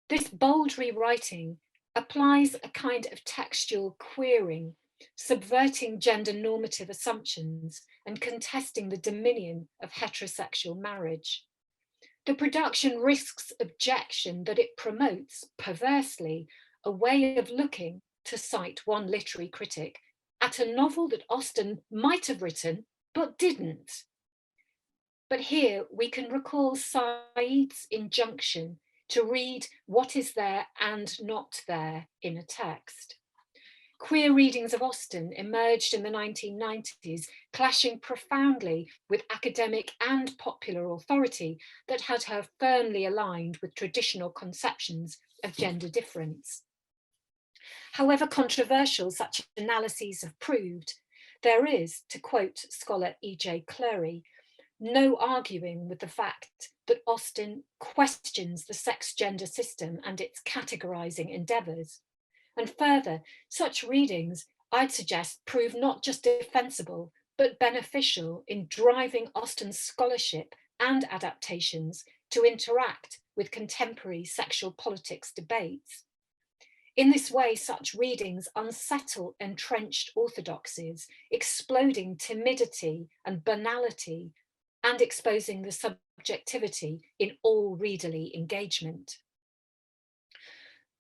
B: This bold rewriting applies a kind of textual queering, subverting gender normative assumptions and contesting the dominion of heterosexual marriage. The production risks objection that it promotes, perversely, a way of looking, to cite one literary critic, at a novel that Austen might have written, but didn't. But here we can recall Said's injunction to read what is there and not there in a text. Queer readings of Austen emerged in the 1990s, clashing profoundly with academic and popular authority that had her firmly aligned with traditional conceptions of gender difference. However controversial such analyses have proved, there is, to quote scholar E.J. Cleary, no arguing with the fact that Austen questions the sex-gender system and its categorizing endeavors. And further, such readings, I'd suggest, prove not just defensible, but beneficial in driving Austen's scholarship and adaptations to interact with contemporary sexual politics debates. In this way, such readings unsettle entrenched orthodoxies, exploding timidity and banality, and exposing the subjectivity in all readerly engagement.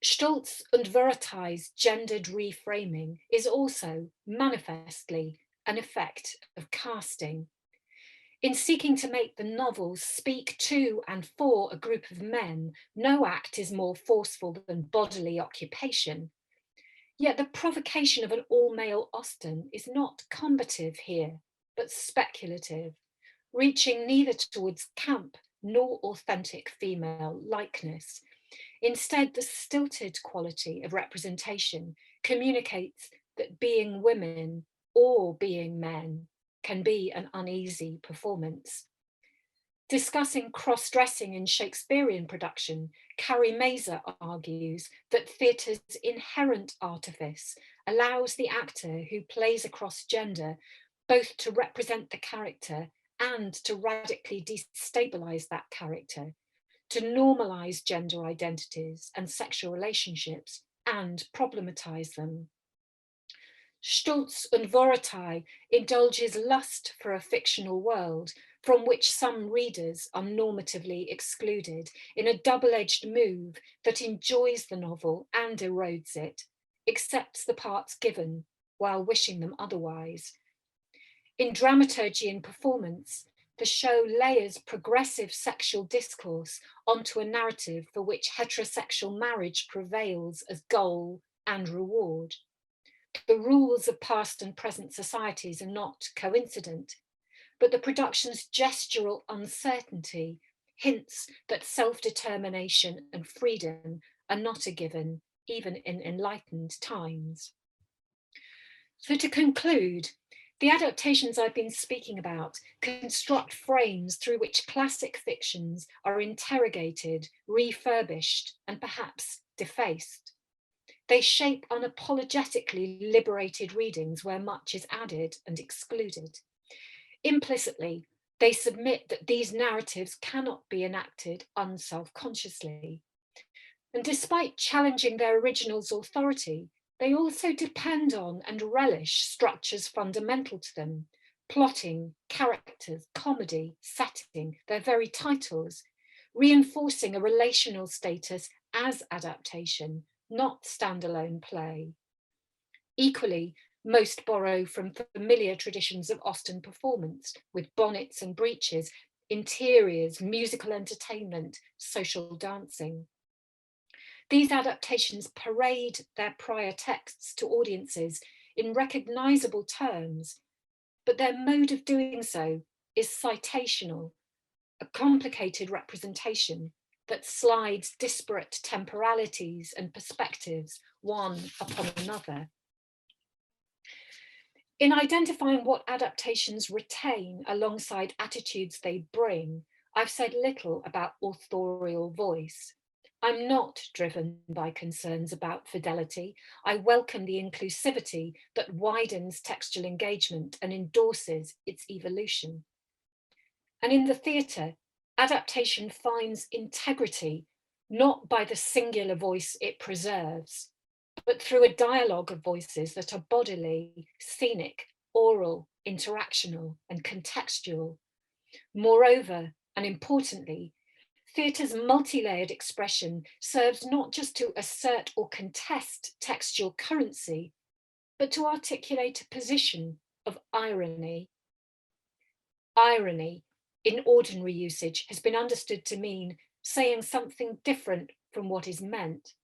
B: Stulz and Vuratai's gendered reframing is also manifestly an effect of casting. In seeking to make the novel speak to and for a group of men, no act is more forceful than bodily occupation. Yet the provocation of an all-male Austen is not combative here, but speculative, reaching neither towards camp nor authentic female likeness. Instead, the stilted quality of representation communicates that being women or being men can be an uneasy performance. Discussing cross-dressing in Shakespearean production, Carrie Mazer argues that theatre's inherent artifice allows the actor who plays across gender both to represent the character and to radically destabilize that character, to normalize gender identities and sexual relationships and problematize them. Stolz und Vorurteil indulges lust for a fictional world from which some readers are normatively excluded in a double-edged move that enjoys the novel and erodes it, accepts the parts given while wishing them otherwise. In dramaturgy and performance, the show layers progressive sexual discourse onto a narrative for which heterosexual marriage prevails as goal and reward. The rules of past and present societies are not coincident, but the production's gestural uncertainty hints that self-determination and freedom are not a given, even in enlightened times. So to conclude, the adaptations I've been speaking about construct frames through which classic fictions are interrogated, refurbished, and perhaps defaced. They shape unapologetically liberated readings where much is added and excluded. Implicitly, they submit that these narratives cannot be enacted unself-consciously. And despite challenging their original's authority, they also depend on and relish structures fundamental to them: plotting, characters, comedy, setting, their very titles, reinforcing a relational status as adaptation, not standalone play. Equally, most borrow from familiar traditions of Austen performance, with bonnets and breeches, interiors, musical entertainment, social dancing. These adaptations parade their prior texts to audiences in recognizable terms, but their mode of doing so is citational, a complicated representation that slides disparate temporalities and perspectives one upon another. In identifying what adaptations retain alongside attitudes they bring, I've said little about authorial voice. I'm not driven by concerns about fidelity. I welcome the inclusivity that widens textual engagement and endorses its evolution. And in the theatre, adaptation finds integrity not by the singular voice it preserves, but through a dialogue of voices that are bodily, scenic, oral, interactional, and contextual. Moreover, and importantly, theatre's multi-layered expression serves not just to assert or contest textual currency, but to articulate a position of irony. Irony, in ordinary usage, has been understood to mean saying something different from what is meant,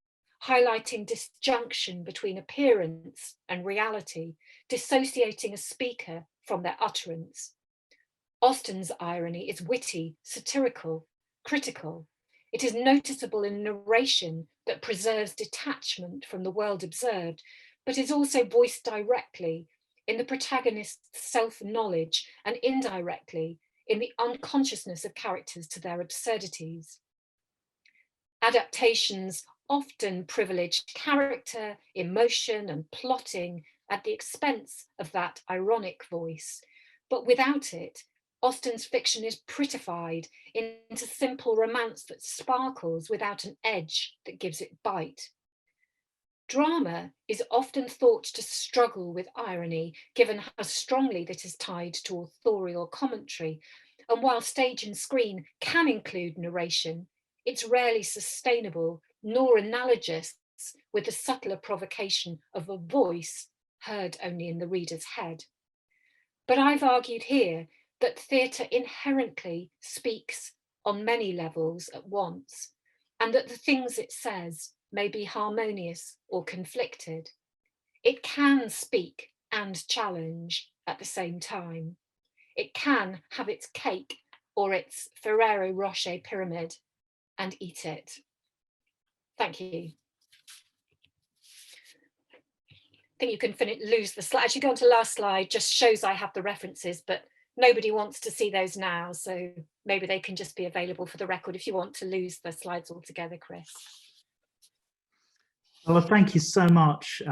B: highlighting disjunction between appearance and reality, dissociating a speaker from their utterance. Austen's irony is witty, satirical, critical. It is noticeable in narration that preserves detachment from the world observed, but is also voiced directly in the protagonist's self-knowledge and indirectly in the unconsciousness of characters to their absurdities. Adaptations often privilege character, emotion, and plotting at the expense of that ironic voice, but without it, Austen's fiction is prettified into simple romance that sparkles without an edge that gives it bite. Drama is often thought to struggle with irony, given how strongly that is tied to authorial commentary. And while stage and screen can include narration, it's rarely sustainable nor analogous with the subtler provocation of a voice heard only in the reader's head. But I've argued here that theatre inherently speaks on many levels at once, and that the things it says may be harmonious or conflicted. It can speak and challenge at the same time. It can have its cake or its Ferrero Rocher pyramid and eat it. Thank you. I think you can lose the slide. As you go on to the last slide, just shows I have the references, but nobody wants to see those now, so maybe they can just be available for the record if you want to lose the slides altogether, Chris.
A: Well, thank you so much,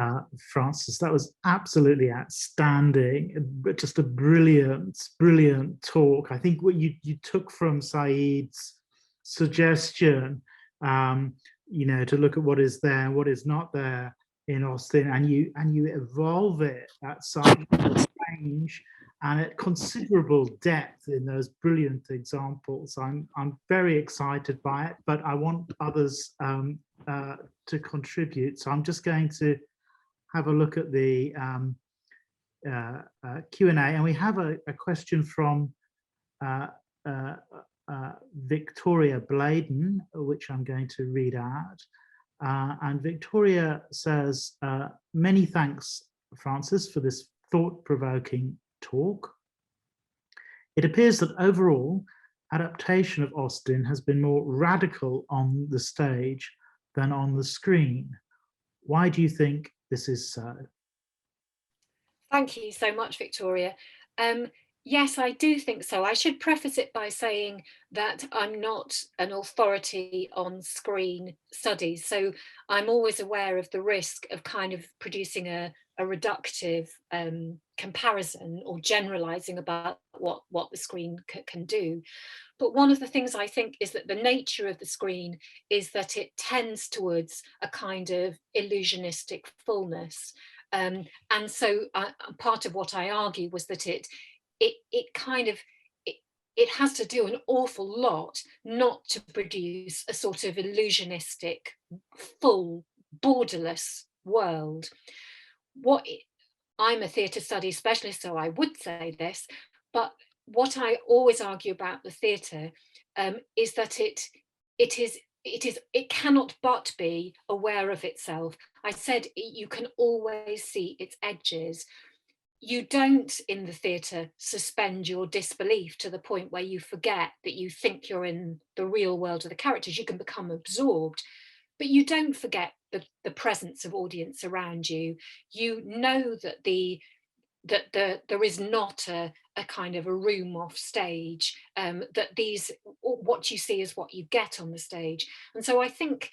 A: Frances. That was absolutely outstanding, but just a brilliant, brilliant talk. I think what you took from Saeed's suggestion, you know, to look at what is there and what is not there, in Austin, and you evolve it at some range and at considerable depth in those brilliant examples. I'm very excited by it, but I want others to contribute. So I'm just going to have a look at the Q&A, and we have a question from Victoria Bladen, which I'm going to read out. And Victoria says, many thanks, Francis, for this thought-provoking talk. It appears that overall, adaptation of Austen has been more radical on the stage than on the screen. Why do you think this is so?
B: Thank you so much, Victoria. Yes, I do think so. I should preface it by saying that I'm not an authority on screen studies, so I'm always aware of the risk of kind of producing a reductive comparison or generalizing about what the screen can do. But one of the things I think is that the nature of the screen is that it tends towards a kind of illusionistic fullness. And so part of what I argue was that it has to do an awful lot not to produce a sort of illusionistic, full, borderless world. I'm a theatre studies specialist, so I would say this, but what I always argue about the theatre is that it cannot but be aware of itself. I said you can always see its edges. You don't in the theatre suspend your disbelief to the point where you forget that you think you're in the real world of the characters. You can become absorbed, but you don't forget the presence of audience around you. You know that there is not a kind of a room off stage, that what you see is what you get on the stage. And so I think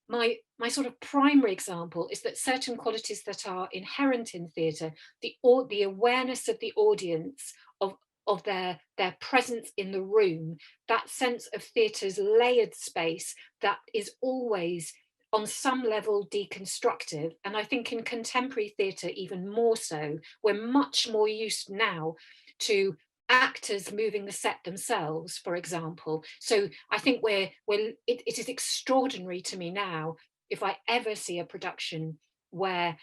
B: my sort of primary example is that certain qualities that are inherent in theatre, the awareness of the audience, of their presence in the room, that sense of theatre's layered space that is always on some level deconstructive. And I think in contemporary theatre even more so, we're much more used now to actors moving the set themselves, for example. So I think it is extraordinary to me now if I ever see a production where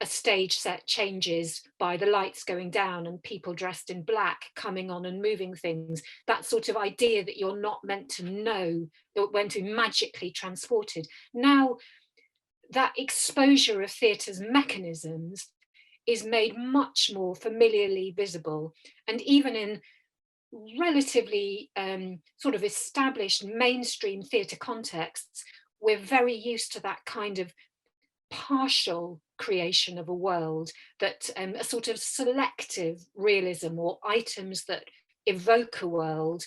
B: a stage set changes by the lights going down and people dressed in black coming on and moving things. That sort of idea that you're not meant to know, when to be magically transported. Now, that exposure of theatre's mechanisms is made much more familiarly visible. And even in relatively sort of established mainstream theatre contexts, we're very used to that kind of partial creation of a world, that a sort of selective realism, or items that evoke a world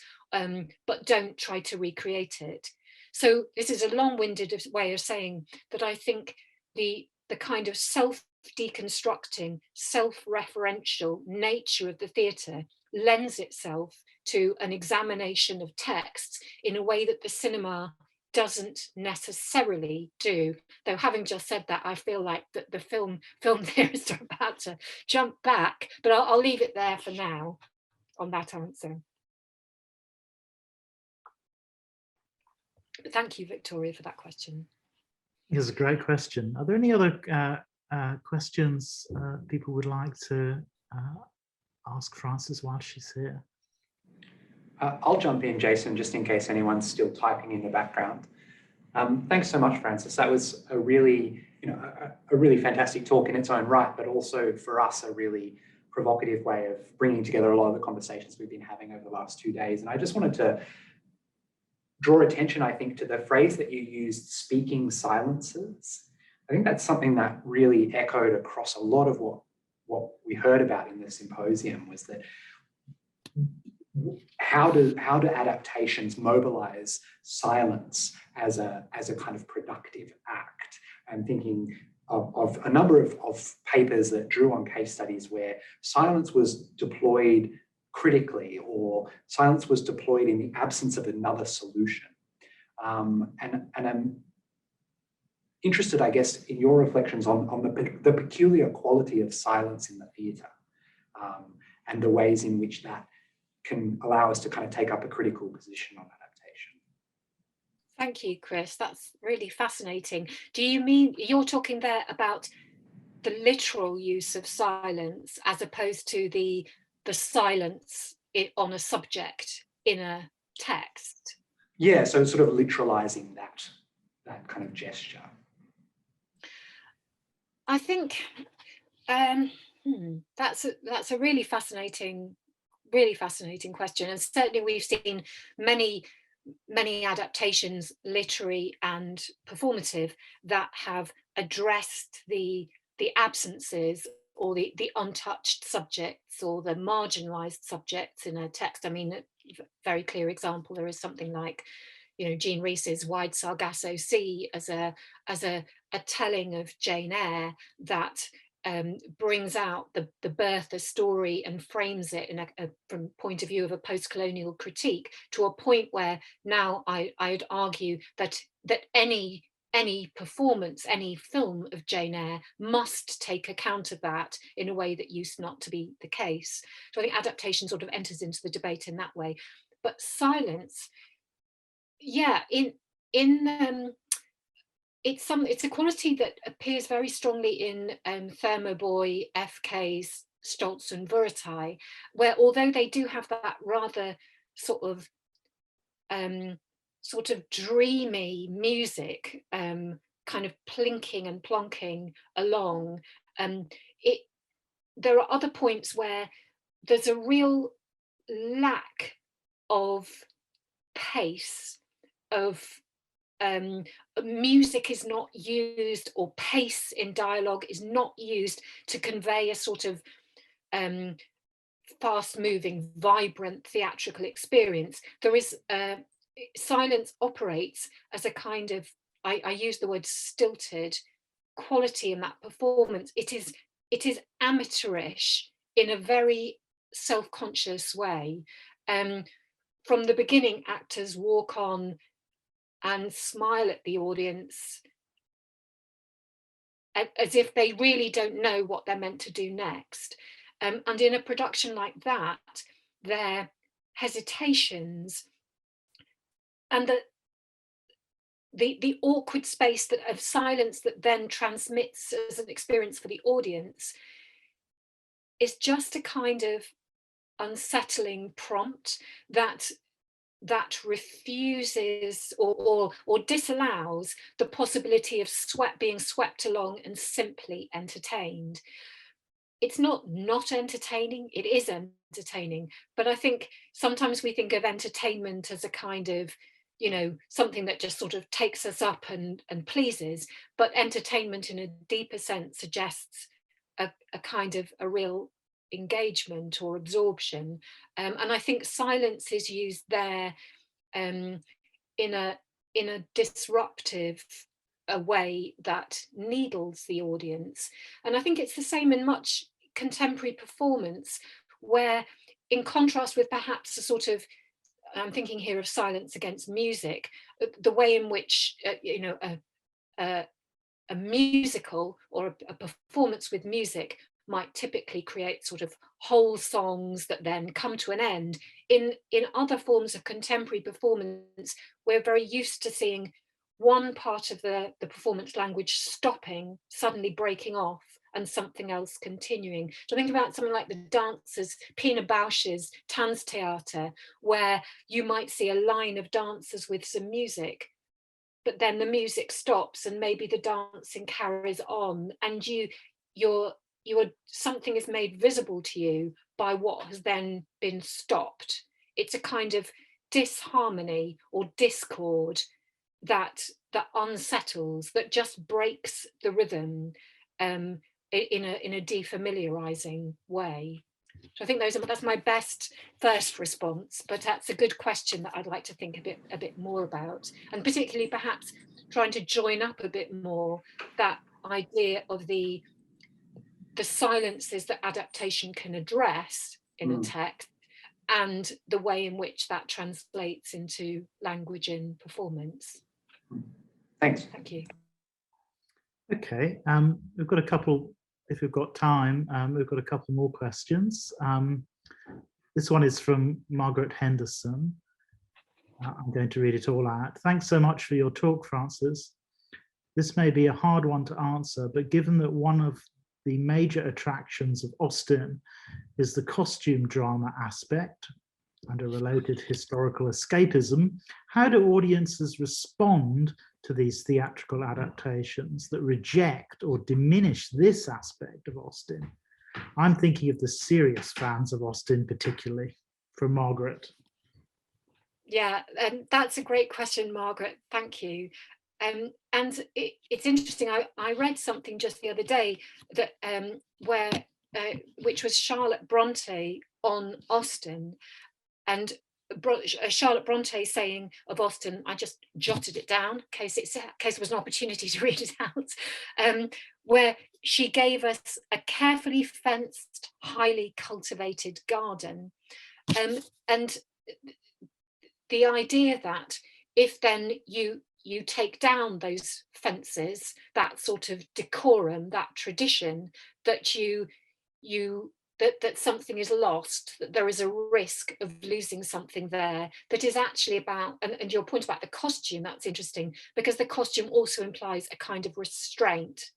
B: but don't try to recreate it. So this is a long-winded way of saying that I think the kind of self-deconstructing, self-referential nature of the theatre lends itself to an examination of texts in a way that the cinema doesn't necessarily do. Though having just said that, I feel like that the film theorists are about to jump back, but I'll leave it there for now on that answer. But thank you, Victoria, for that question.
A: It's a great question. Are there any other questions people would like to ask Frances while she's here?
F: I'll jump in, Jason, just in case anyone's still typing in the background. Thanks so much, Frances. That was a really, a really fantastic talk in its own right, but also for us a really provocative way of bringing together a lot of the conversations we've been having over the last 2 days. And I just wanted to draw attention, I think, to the phrase that you used, speaking silences. I think that's something that really echoed across a lot of what we heard about in the symposium, was that how do adaptations mobilize silence as a kind of productive act? I'm thinking of a number of papers that drew on case studies where silence was deployed critically, or silence was deployed in the absence of another solution. And interested, I guess, in your reflections on the peculiar quality of silence in the theatre, and the ways in which that can allow us to kind of take up a critical position on adaptation.
B: Thank you, Chris. That's really fascinating. Do you mean you're talking there about the literal use of silence as opposed to the silence on a subject in a text?
F: Yeah, so sort of literalizing that kind of gesture.
B: I think that's a really fascinating question, and certainly we've seen many adaptations, literary and performative, that have addressed the absences or the untouched subjects or the marginalized subjects in a text. I mean, a very clear example, there is something like, Jean Rhys's Wide Sargasso Sea as a telling of Jane Eyre that brings out the Bertha story and frames it in from point of view of a post-colonial critique, to a point where now I'd argue that any performance, any film of Jane Eyre must take account of that in a way that used not to be the case. So I think adaptation sort of enters into the debate in that way. But silence, yeah, it's a quality that appears very strongly in Thermoboy, FK's Stolz und Vitae, where although they do have that rather sort of dreamy music, kind of plinking and plonking along, there are other points where there's a real lack of pace, of music is not used, or pace in dialogue is not used to convey a sort of fast-moving, vibrant theatrical experience. There is silence operates as a kind of, I use the word stilted quality in that performance. It is amateurish in a very self-conscious way. From the beginning, actors walk on and smile at the audience as if they really don't know what they're meant to do next. And in a production like that, their hesitations and the awkward space of silence that then transmits as an experience for the audience is just a kind of unsettling prompt that refuses or disallows the possibility of being swept along and simply entertained. It's not entertaining, it is entertaining, but I think sometimes we think of entertainment as a kind of, something that just sort of takes us up and pleases, but entertainment in a deeper sense suggests a kind of a real engagement or absorption, and I think silence is used there in a disruptive way that needles the audience. And I think it's the same in much contemporary performance, where in contrast with perhaps a sort of, I'm thinking here of silence against music, the way in which a musical or a performance with music might typically create sort of whole songs that then come to an end. In other forms of contemporary performance, we're very used to seeing one part of the performance language stopping, suddenly breaking off, and something else continuing. So think about something like the dancers, Pina Bausch's Tanztheater, where you might see a line of dancers with some music, but then the music stops and maybe the dancing carries on, and something is made visible to you by what has then been stopped. It's a kind of disharmony or discord that unsettles, that just breaks the rhythm in a defamiliarizing way. So I think that's my best first response, but that's a good question that I'd like to think a bit more about, and particularly perhaps trying to join up a bit more that idea of the silences that adaptation can address in a text, and the way in which that translates into language in performance.
F: Thanks.
B: Thank you.
A: Okay, we've got a couple, if we've got time, we've got a couple more questions. This one is from Margaret Henderson. I'm going to read it all out. Thanks so much for your talk, Francis. This may be a hard one to answer, but given that one of the major attractions of Austen is the costume drama aspect and a related historical escapism, how do audiences respond to these theatrical adaptations that reject or diminish this aspect of Austen? I'm thinking of the serious fans of Austen particularly. From Margaret.
B: Yeah, that's a great question, Margaret. Thank you. And it's interesting. I read something just the other day that which was Charlotte Bronte on Austen, and Charlotte Bronte saying of Austen, I just jotted it down in case there was an opportunity to read it out, where she gave us a carefully fenced, highly cultivated garden, and the idea that if then you take down those fences, that sort of decorum, that tradition, that that something is lost, that there is a risk of losing something there that is actually about, and your point about the costume, that's interesting, because the costume also implies a kind of restraint.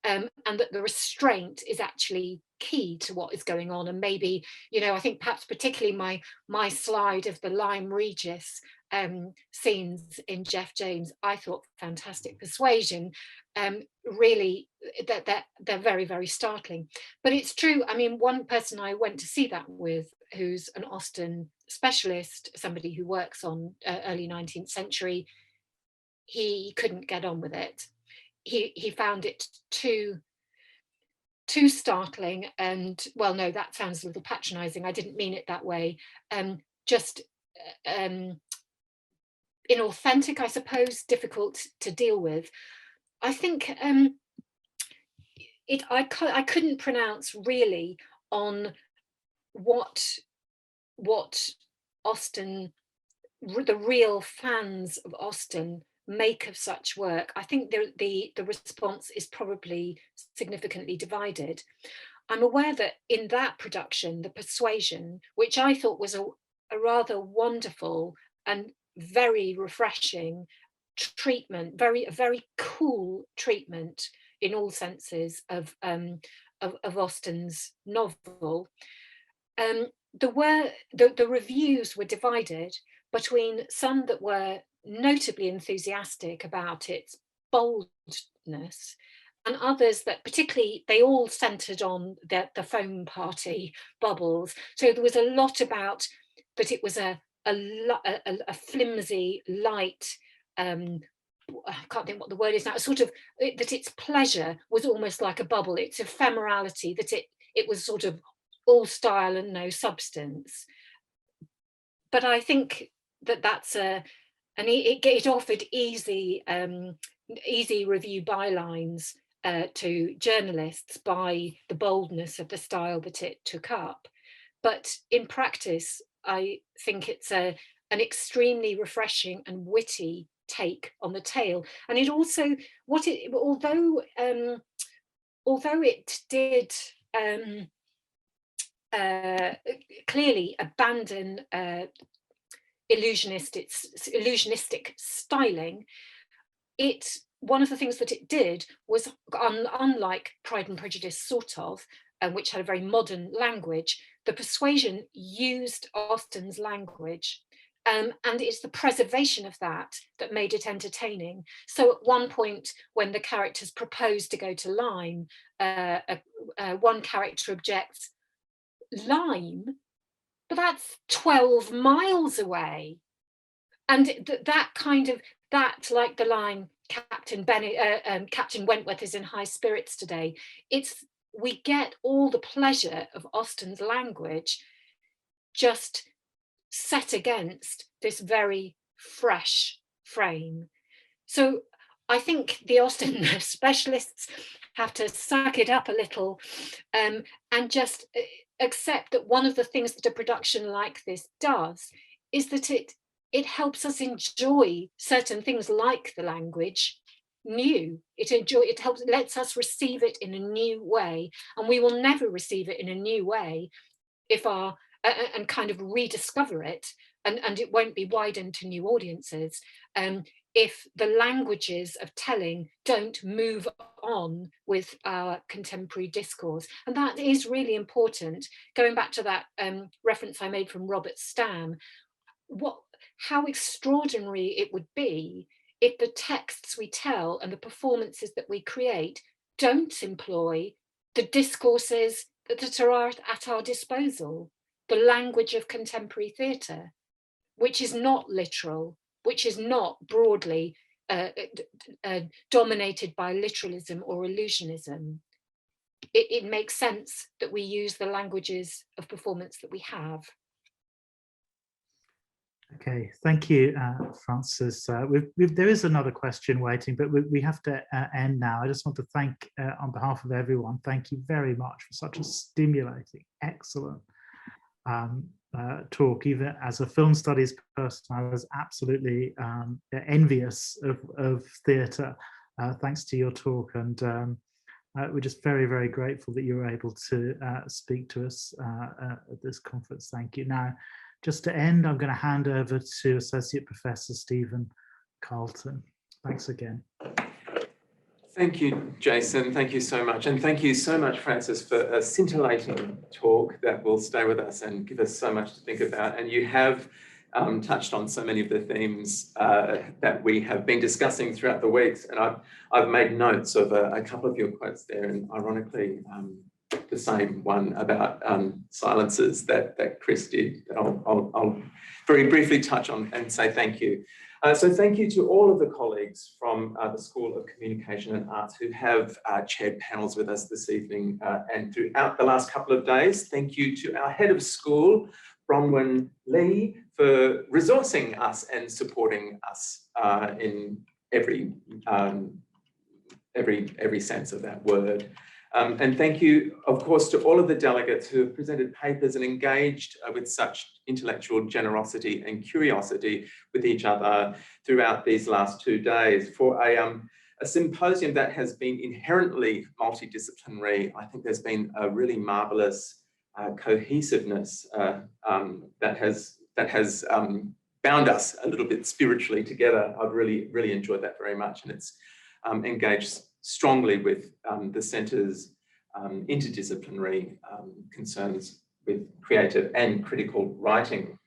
B: And that the restraint is actually key to what is going on. And maybe, I think perhaps particularly my slide of the Lyme Regis scenes in Jeff James, I thought fantastic persuasion, really, they're very, very startling. But it's true, I mean, one person I went to see that with, who's an Austen specialist, somebody who works on early 19th century, he couldn't get on with it. He found it too startling, and well, no, that sounds a little patronizing. I didn't mean it that way. Just inauthentic, I suppose, difficult to deal with. I think I couldn't pronounce really on what Austen, the real fans of Austen, make of such work. I think the response is probably significantly divided. I'm aware that in that production, The Persuasion, which I thought was a rather wonderful and very refreshing treatment, a very cool treatment in all senses of Austen's novel. The reviews were divided between some that were notably enthusiastic about its boldness, and others that particularly, they all centered on the foam party bubbles. So there was a lot about that it was a flimsy, light, I can't think what the word is now, sort of, that its pleasure was almost like a bubble, its ephemerality, that it was sort of all style and no substance. But I think that's and it offered easy review bylines to journalists by the boldness of the style that it took up. But in practice, I think it's an extremely refreshing and witty take on the tale. And it also, although it did clearly abandon illusionistic styling, one of the things that it did was, unlike Pride and Prejudice, sort of, which had a very modern language, The Persuasion used Austen's language. And it's the preservation of that made it entertaining. So at one point, when the characters propose to go to Lyme, one character objects, Lyme? But that's 12 miles away. And that, like the line, Captain Wentworth is in high spirits today, we get all the pleasure of Austen's language just set against this very fresh frame. So I think the Austen specialists have to suck it up a little and just accept that one of the things that a production like this does is that it helps us enjoy certain things like the language new. It helps, lets us receive it in a new way, and we will never receive it in a new way if and kind of rediscover it, and it won't be widened to new audiences, if the languages of telling don't move on with our contemporary discourse. And that is really important. Going back to that reference I made from Robert Stam, how extraordinary it would be if the texts we tell and the performances that we create don't employ the discourses that are at our disposal, the language of contemporary theatre, which is not literal, which is not broadly dominated by literalism or illusionism. It makes sense that we use the languages of performance that we have.
A: Okay, thank you, Frances. There is another question waiting, but we have to end now. I just want to thank, on behalf of everyone, thank you very much for such a stimulating, excellent talk. Even as a film studies person, I was absolutely envious of theatre, thanks to your talk. And we're just very, very grateful that you were able to speak to us at this conference. Thank you. Now, just to end, I'm going to hand over to Associate Professor Stephen Carlton. Thanks again.
G: Thank you, Jason. Thank you so much. And thank you so much, Frances, for a scintillating talk that will stay with us and give us so much to think about. And you have touched on so many of the themes that we have been discussing throughout the weeks. And I've made notes of a couple of your quotes there, and ironically, the same one about silences that Chris did, that I'll very briefly touch on and say thank you. So thank you to all of the colleagues from the School of Communication and Arts who have chaired panels with us this evening and throughout the last couple of days. Thank you to our head of school, Bronwyn Lee, for resourcing us and supporting us in every sense of that word. And thank you, of course, to all of the delegates who have presented papers and engaged with such intellectual generosity and curiosity with each other throughout these last 2 days. For a symposium that has been inherently multidisciplinary, I think there's been a really marvelous cohesiveness that has bound us a little bit spiritually together. I've really enjoyed that very much, and it's engaged strongly with the Centre's interdisciplinary concerns with creative and critical writing.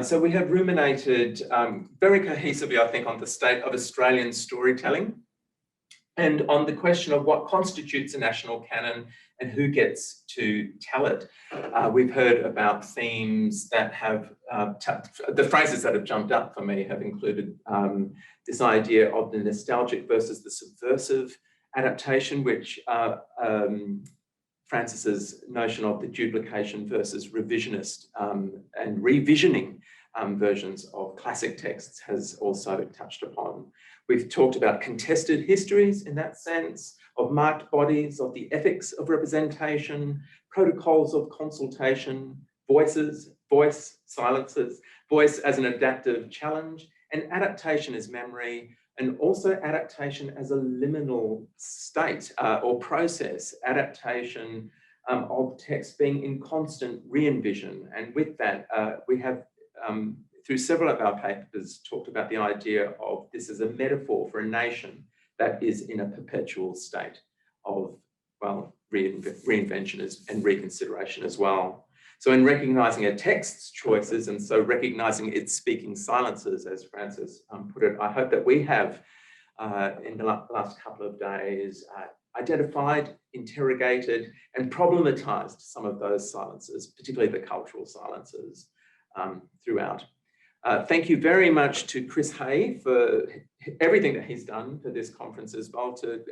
G: So we have ruminated very cohesively, I think, on the state of Australian storytelling and on the question of what constitutes a national canon and who gets to tell it. We've heard about themes that have, the phrases that have jumped up for me have included this idea of the nostalgic versus the subversive adaptation, which Frances's notion of the duplication versus revisionist and revisioning versions of classic texts has also touched upon. We've talked about contested histories in that sense, of marked bodies, of the ethics of representation, protocols of consultation, voices, voice, silences, voice as an adaptive challenge, and adaptation as memory, and also adaptation as a liminal state or process, adaptation of text being in constant re-envision. And with that, we have, through several of our papers, talked about the idea of this as a metaphor for a nation that is in a perpetual state of, well, reinvention and reconsideration as well. So in recognising a text's choices, and so recognising its speaking silences, as Frances put it, I hope that we have, in the last couple of days, identified, interrogated, and problematised some of those silences, particularly the cultural silences throughout. Thank you very much to Chris Hay for everything that he's done for this conference as well, to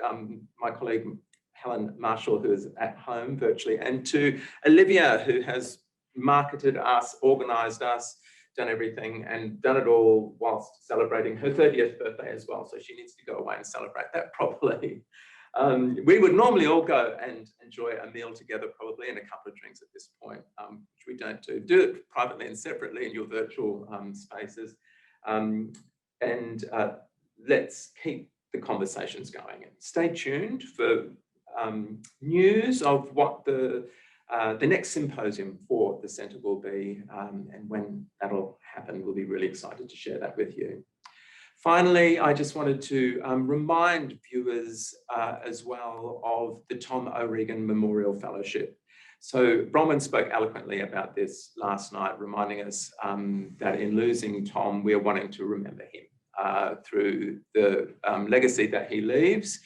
G: my colleague Helen Marshall, who is at home virtually, and to Olivia, who has marketed us, organised us, done everything, and done it all whilst celebrating her 30th birthday as well. So she needs to go away and celebrate that properly. We would normally all go and enjoy a meal together, probably, and a couple of drinks at this point, which we don't do. Do it privately and separately in your virtual spaces. Let's keep the conversation's going. And stay tuned for news of what the next symposium for the Centre will be, and when that'll happen, we'll be really excited to share that with you. Finally, I just wanted to remind viewers as well of the Tom O'Regan Memorial Fellowship. So Bronwyn spoke eloquently about this last night, reminding us that in losing Tom, we're wanting to remember him through the legacy that he leaves.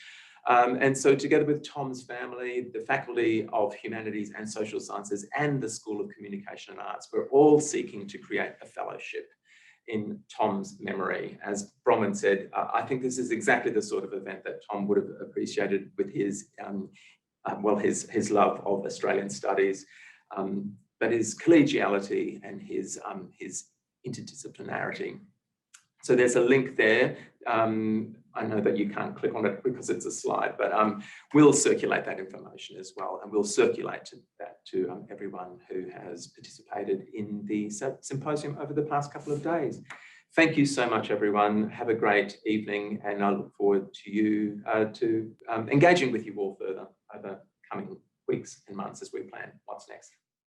G: And so together with Tom's family, the Faculty of Humanities and Social Sciences and the School of Communication and Arts, we're all seeking to create a fellowship in Tom's memory. As Bronwyn said, I think this is exactly the sort of event that Tom would have appreciated with his, his love of Australian studies, but his collegiality and his interdisciplinarity. So there's a link there. I know that you can't click on it because it's a slide, but we'll circulate that information as well, and we'll circulate that to everyone who has participated in the symposium over the past couple of days. Thank you so much, everyone. Have a great evening, and I look forward to you engaging with you all further over coming weeks and months as we plan what's next.